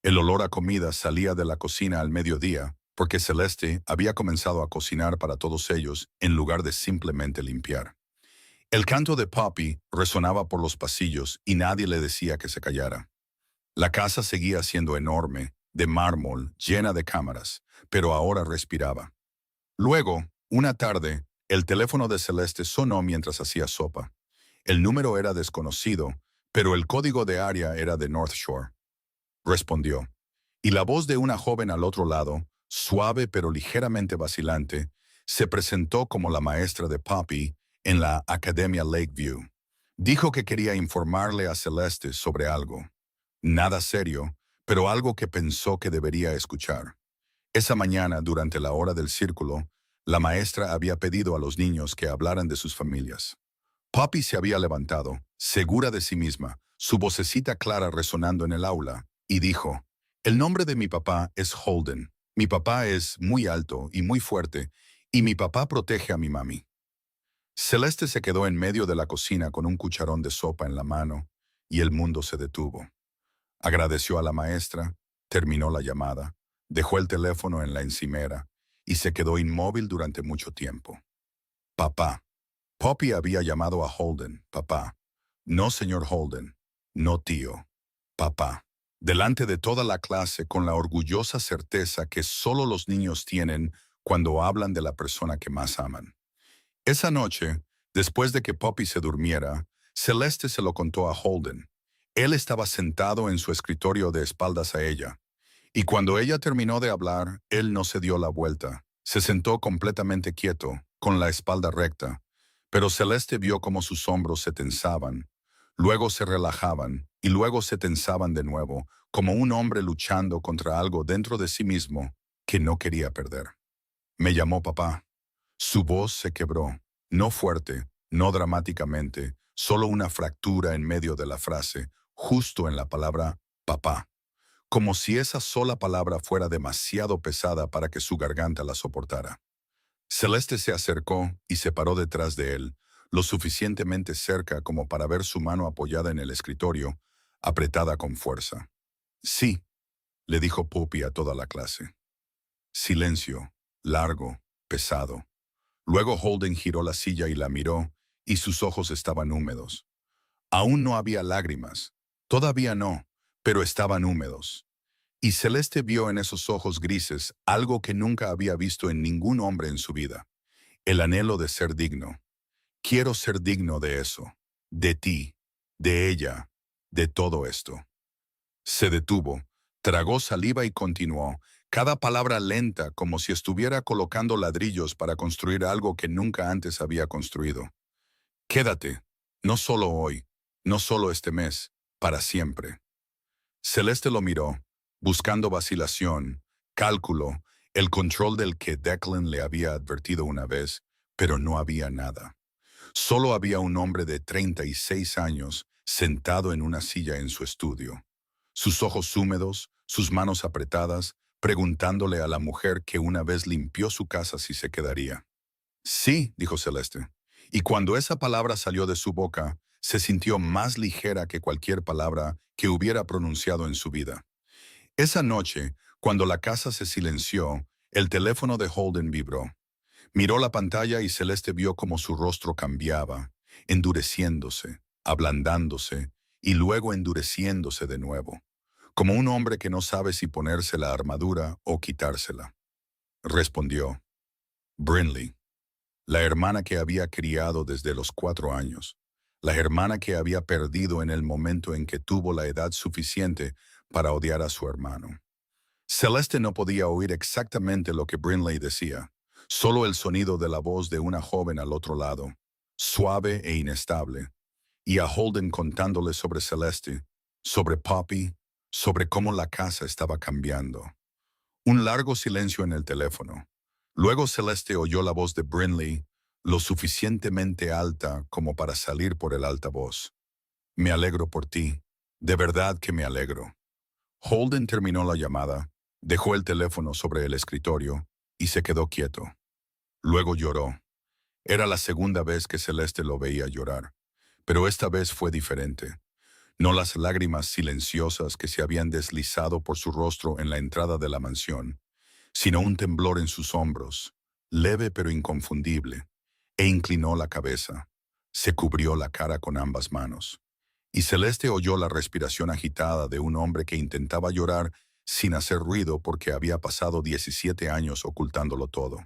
El olor a comida salía de la cocina al mediodía, porque Celeste había comenzado a cocinar para todos ellos en lugar de simplemente limpiar. El canto de Poppy resonaba por los pasillos y nadie le decía que se callara. La casa seguía siendo enorme, de mármol, llena de cámaras, pero ahora respiraba. Luego, una tarde, el teléfono de Celeste sonó mientras hacía sopa. El número era desconocido, pero el código de área era de North Shore. Respondió, y la voz de una joven al otro lado, suave pero ligeramente vacilante, se presentó como la maestra de Poppy en la Academia Lakeview. Dijo que quería informarle a Celeste sobre algo. Nada serio, pero algo que pensó que debería escuchar. Esa mañana, durante la hora del círculo, la maestra había pedido a los niños que hablaran de sus familias. Poppy se había levantado, segura de sí misma, su vocecita clara resonando en el aula, y dijo, «El nombre de mi papá es Holden. Mi papá es muy alto y muy fuerte, y mi papá protege a mi mami». Celeste se quedó en medio de la cocina con un cucharón de sopa en la mano, y el mundo se detuvo. Agradeció a la maestra, terminó la llamada, dejó el teléfono en la encimera, y se quedó inmóvil durante mucho tiempo. Papá. Poppy había llamado a Holden, papá. No, señor Holden. No, tío. Papá. Delante de toda la clase con la orgullosa certeza que solo los niños tienen cuando hablan de la persona que más aman. Esa noche, después de que Poppy se durmiera, Celeste se lo contó a Holden. Él estaba sentado en su escritorio de espaldas a ella, y cuando ella terminó de hablar, él no se dio la vuelta. Se sentó completamente quieto, con la espalda recta, pero Celeste vio cómo sus hombros se tensaban, luego se relajaban y luego se tensaban de nuevo, como un hombre luchando contra algo dentro de sí mismo que no quería perder. Me llamó papá. Su voz se quebró, no fuerte, no dramáticamente, solo una fractura en medio de la frase, justo en la palabra papá, como si esa sola palabra fuera demasiado pesada para que su garganta la soportara. Celeste se acercó y se paró detrás de él, lo suficientemente cerca como para ver su mano apoyada en el escritorio, apretada con fuerza. Sí, le dijo Poppy a toda la clase. Silencio, largo, pesado. Luego Holden giró la silla y la miró, y sus ojos estaban húmedos. Aún no había lágrimas. Todavía no, pero estaban húmedos. Y Celeste vio en esos ojos grises algo que nunca había visto en ningún hombre en su vida. El anhelo de ser digno. Quiero ser digno de eso. De ti. De ella. De todo esto. Se detuvo, tragó saliva y continuó, cada palabra lenta como si estuviera colocando ladrillos para construir algo que nunca antes había construido. Quédate, no solo hoy, no solo este mes, para siempre. Celeste lo miró, buscando vacilación, cálculo, el control del que Declan le había advertido una vez, pero no había nada. Solo había un hombre de 36 años sentado en una silla en su estudio, sus ojos húmedos, sus manos apretadas, preguntándole a la mujer que una vez limpió su casa si se quedaría. Sí, dijo Celeste. Y cuando esa palabra salió de su boca, se sintió más ligera que cualquier palabra que hubiera pronunciado en su vida. Esa noche, cuando la casa se silenció, el teléfono de Holden vibró. Miró la pantalla y Celeste vio cómo su rostro cambiaba, endureciéndose, ablandándose y luego endureciéndose de nuevo, como un hombre que no sabe si ponerse la armadura o quitársela. Respondió, Brinley, la hermana que había criado desde los 4 años, la hermana que había perdido en el momento en que tuvo la edad suficiente para odiar a su hermano. Celeste no podía oír exactamente lo que Brinley decía, solo el sonido de la voz de una joven al otro lado, suave e inestable, y a Holden contándole sobre Celeste, sobre Poppy, sobre cómo la casa estaba cambiando. Un largo silencio en el teléfono. Luego Celeste oyó la voz de Brinley, lo suficientemente alta como para salir por el altavoz. Me alegro por ti. De verdad que me alegro. Holden terminó la llamada, dejó el teléfono sobre el escritorio y se quedó quieto. Luego lloró. Era la segunda vez que Celeste lo veía llorar, pero esta vez fue diferente. No las lágrimas silenciosas que se habían deslizado por su rostro en la entrada de la mansión, sino un temblor en sus hombros, leve pero inconfundible, e inclinó la cabeza. Se cubrió la cara con ambas manos. Y Celeste oyó la respiración agitada de un hombre que intentaba llorar sin hacer ruido porque había pasado 17 años ocultándolo todo.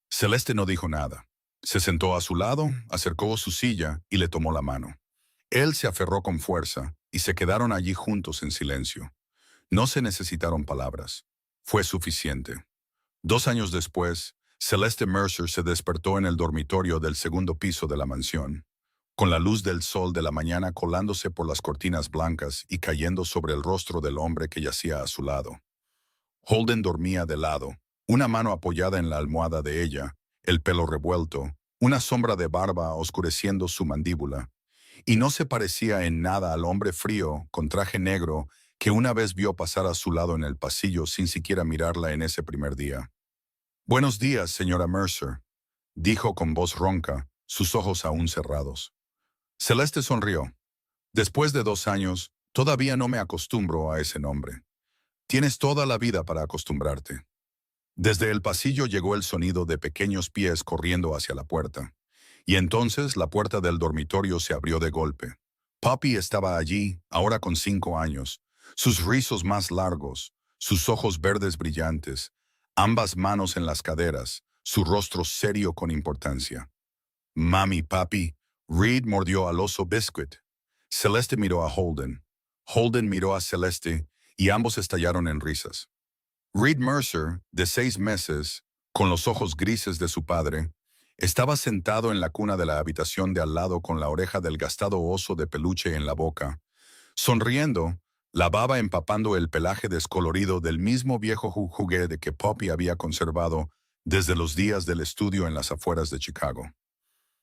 Celeste no dijo nada. Se sentó a su lado, acercó su silla y le tomó la mano. Él se aferró con fuerza y se quedaron allí juntos en silencio. No se necesitaron palabras. Fue suficiente. 2 años después, Celeste Mercer se despertó en el dormitorio del segundo piso de la mansión, con la luz del sol de la mañana colándose por las cortinas blancas y cayendo sobre el rostro del hombre que yacía a su lado. Holden dormía de lado, una mano apoyada en la almohada de ella, el pelo revuelto, una sombra de barba oscureciendo su mandíbula, y no se parecía en nada al hombre frío, con traje negro, que una vez vio pasar a su lado en el pasillo sin siquiera mirarla en ese primer día. «Buenos días, señora Mercer», dijo con voz ronca, sus ojos aún cerrados. Celeste sonrió. «Después de 2 años, todavía no me acostumbro a ese nombre. Tienes toda la vida para acostumbrarte». Desde el pasillo llegó el sonido de pequeños pies corriendo hacia la puerta, y entonces la puerta del dormitorio se abrió de golpe. Poppy estaba allí, ahora con 5 años, sus rizos más largos, sus ojos verdes brillantes, ambas manos en las caderas, su rostro serio con importancia. «Mami, papi», Reed mordió al oso Biscuit. Celeste miró a Holden. Holden miró a Celeste y ambos estallaron en risas. Reed Mercer, de 6 meses, con los ojos grises de su padre, estaba sentado en la cuna de la habitación de al lado con la oreja del gastado oso de peluche en la boca, sonriendo, la baba empapando el pelaje descolorido del mismo viejo juguete que Poppy había conservado desde los días del estudio en las afueras de Chicago.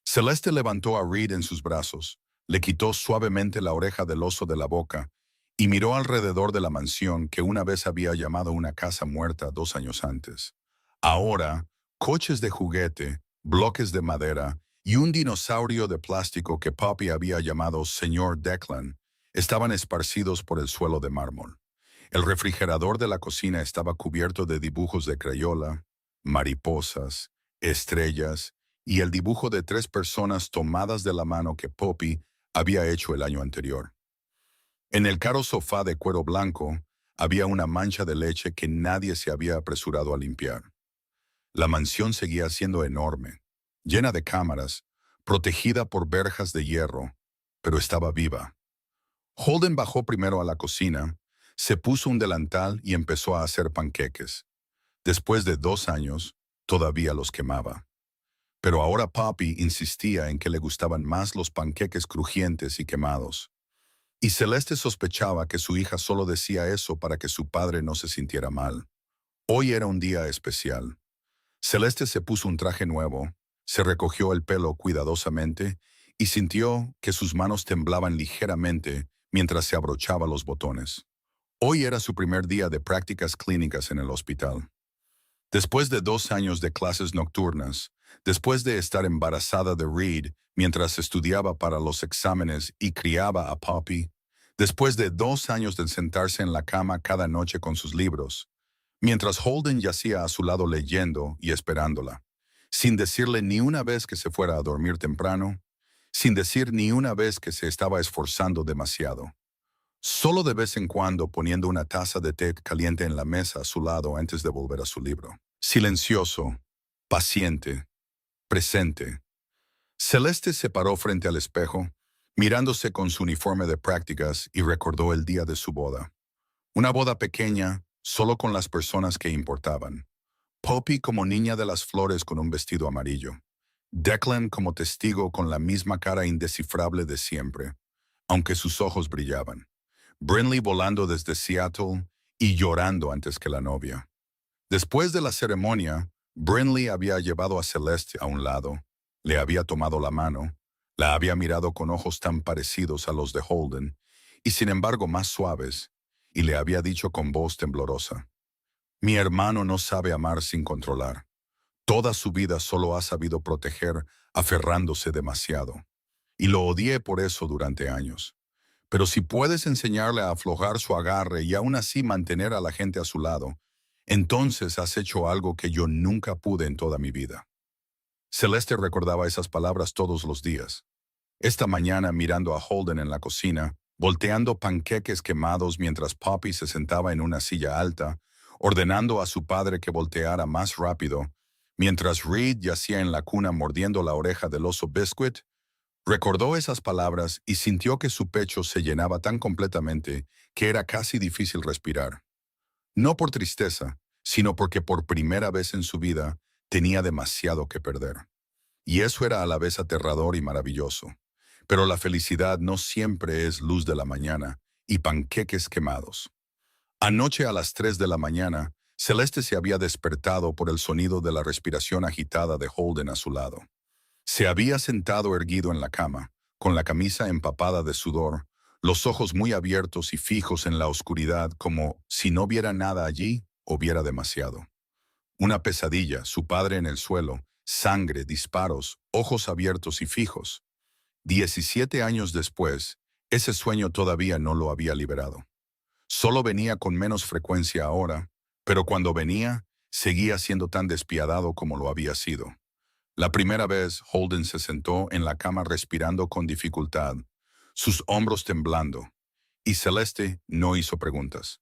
Celeste levantó a Reed en sus brazos, le quitó suavemente la oreja del oso de la boca y miró alrededor de la mansión que una vez había llamado una casa muerta 2 años antes. Ahora, coches de juguete, bloques de madera y un dinosaurio de plástico que Poppy había llamado Señor Declan estaban esparcidos por el suelo de mármol. El refrigerador de la cocina estaba cubierto de dibujos de crayola, mariposas, estrellas y el dibujo de 3 personas tomadas de la mano que Poppy había hecho el año anterior. En el caro sofá de cuero blanco había una mancha de leche que nadie se había apresurado a limpiar. La mansión seguía siendo enorme, llena de cámaras, protegida por verjas de hierro, pero estaba viva. Holden bajó primero a la cocina, se puso un delantal y empezó a hacer panqueques. Después de 2 años, todavía los quemaba. Pero ahora Poppy insistía en que le gustaban más los panqueques crujientes y quemados. Y Celeste sospechaba que su hija solo decía eso para que su padre no se sintiera mal. Hoy era un día especial. Celeste se puso un traje nuevo, se recogió el pelo cuidadosamente y sintió que sus manos temblaban ligeramente mientras se abrochaba los botones. Hoy era su primer día de prácticas clínicas en el hospital. Después de 2 años de clases nocturnas, después de estar embarazada de Reed mientras estudiaba para los exámenes y criaba a Poppy, después de 2 años de sentarse en la cama cada noche con sus libros, mientras Holden yacía a su lado leyendo y esperándola, sin decirle ni una vez que se fuera a dormir temprano, sin decir ni una vez que se estaba esforzando demasiado. Solo de vez en cuando poniendo una taza de té caliente en la mesa a su lado antes de volver a su libro. Silencioso, paciente, presente. Celeste se paró frente al espejo, mirándose con su uniforme de prácticas y recordó el día de su boda. Una boda pequeña, solo con las personas que importaban. Poppy como niña de las flores con un vestido amarillo. Declan como testigo con la misma cara indescifrable de siempre, aunque sus ojos brillaban. Brinley volando desde Seattle y llorando antes que la novia. Después de la ceremonia, Brinley había llevado a Celeste a un lado, le había tomado la mano, la había mirado con ojos tan parecidos a los de Holden, y sin embargo más suaves, y le había dicho con voz temblorosa: «Mi hermano no sabe amar sin controlar. Toda su vida solo ha sabido proteger, aferrándose demasiado. Y lo odié por eso durante años. Pero si puedes enseñarle a aflojar su agarre y aún así mantener a la gente a su lado, entonces has hecho algo que yo nunca pude en toda mi vida». Celeste recordaba esas palabras todos los días. Esta mañana mirando a Holden en la cocina, volteando panqueques quemados mientras Poppy se sentaba en una silla alta, ordenando a su padre que volteara más rápido, mientras Reed yacía en la cuna mordiendo la oreja del oso Biscuit, recordó esas palabras y sintió que su pecho se llenaba tan completamente que era casi difícil respirar. No por tristeza, sino porque por primera vez en su vida tenía demasiado que perder. Y eso era a la vez aterrador y maravilloso. Pero la felicidad no siempre es luz de la mañana y panqueques quemados. Anoche a las 3 de la mañana, Celeste se había despertado por el sonido de la respiración agitada de Holden a su lado. Se había sentado erguido en la cama, con la camisa empapada de sudor, los ojos muy abiertos y fijos en la oscuridad como si no viera nada allí o viera demasiado. Una pesadilla, su padre en el suelo, sangre, disparos, ojos abiertos y fijos. 17 años después, ese sueño todavía no lo había liberado. Solo venía con menos frecuencia ahora, pero cuando venía, seguía siendo tan despiadado como lo había sido. La primera vez, Holden se sentó en la cama respirando con dificultad, sus hombros temblando, y Celeste no hizo preguntas.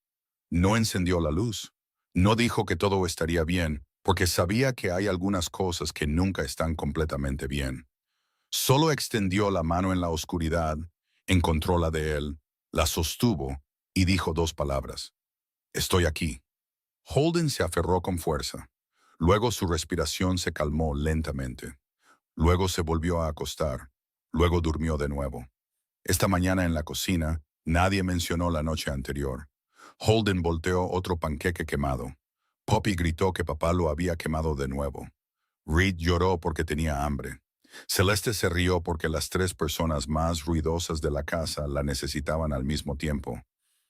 No encendió la luz. No dijo que todo estaría bien, porque sabía que hay algunas cosas que nunca están completamente bien. Solo extendió la mano en la oscuridad, encontró la de él, la sostuvo y dijo 2 palabras: «Estoy aquí». Holden se aferró con fuerza. Luego su respiración se calmó lentamente. Luego se volvió a acostar. Luego durmió de nuevo. Esta mañana en la cocina, nadie mencionó la noche anterior. Holden volteó otro panqueque quemado. Poppy gritó que papá lo había quemado de nuevo. Reed lloró porque tenía hambre. Celeste se rió porque las tres personas más ruidosas de la casa la necesitaban al mismo tiempo.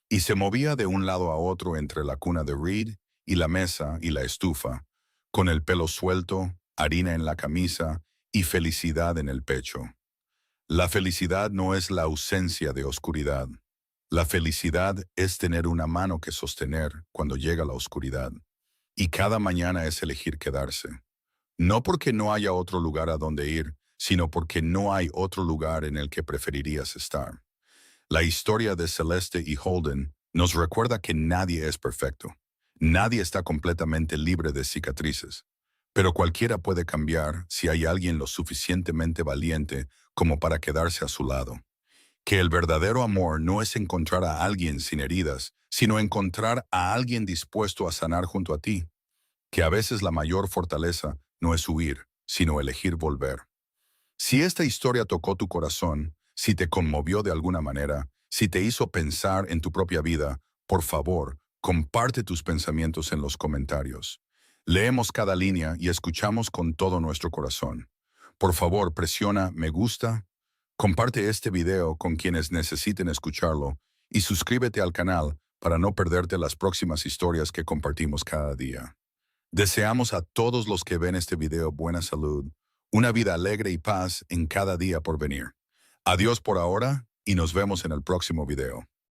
Y se movía de un lado a otro entre la cuna de Reed y la mesa y la estufa, con el pelo suelto, harina en la camisa y felicidad en el pecho. La felicidad no es la ausencia de oscuridad. La felicidad es tener una mano que sostener cuando llega la oscuridad. Y cada mañana es elegir quedarse. No porque no haya otro lugar a donde ir, sino porque no hay otro lugar en el que preferirías estar. La historia de Celeste y Holden nos recuerda que nadie es perfecto. Nadie está completamente libre de cicatrices. Pero cualquiera puede cambiar si hay alguien lo suficientemente valiente como para quedarse a su lado. Que el verdadero amor no es encontrar a alguien sin heridas, sino encontrar a alguien dispuesto a sanar junto a ti. Que a veces la mayor fortaleza no es huir, sino elegir volver. Si esta historia tocó tu corazón, si te conmovió de alguna manera, si te hizo pensar en tu propia vida, por favor, comparte tus pensamientos en los comentarios. Leemos cada línea y escuchamos con todo nuestro corazón. Por favor, presiona me gusta, comparte este video con quienes necesiten escucharlo y suscríbete al canal para no perderte las próximas historias que compartimos cada día. Deseamos a todos los que ven este video buena salud, una vida alegre y paz en cada día por venir. Adiós por ahora y nos vemos en el próximo video.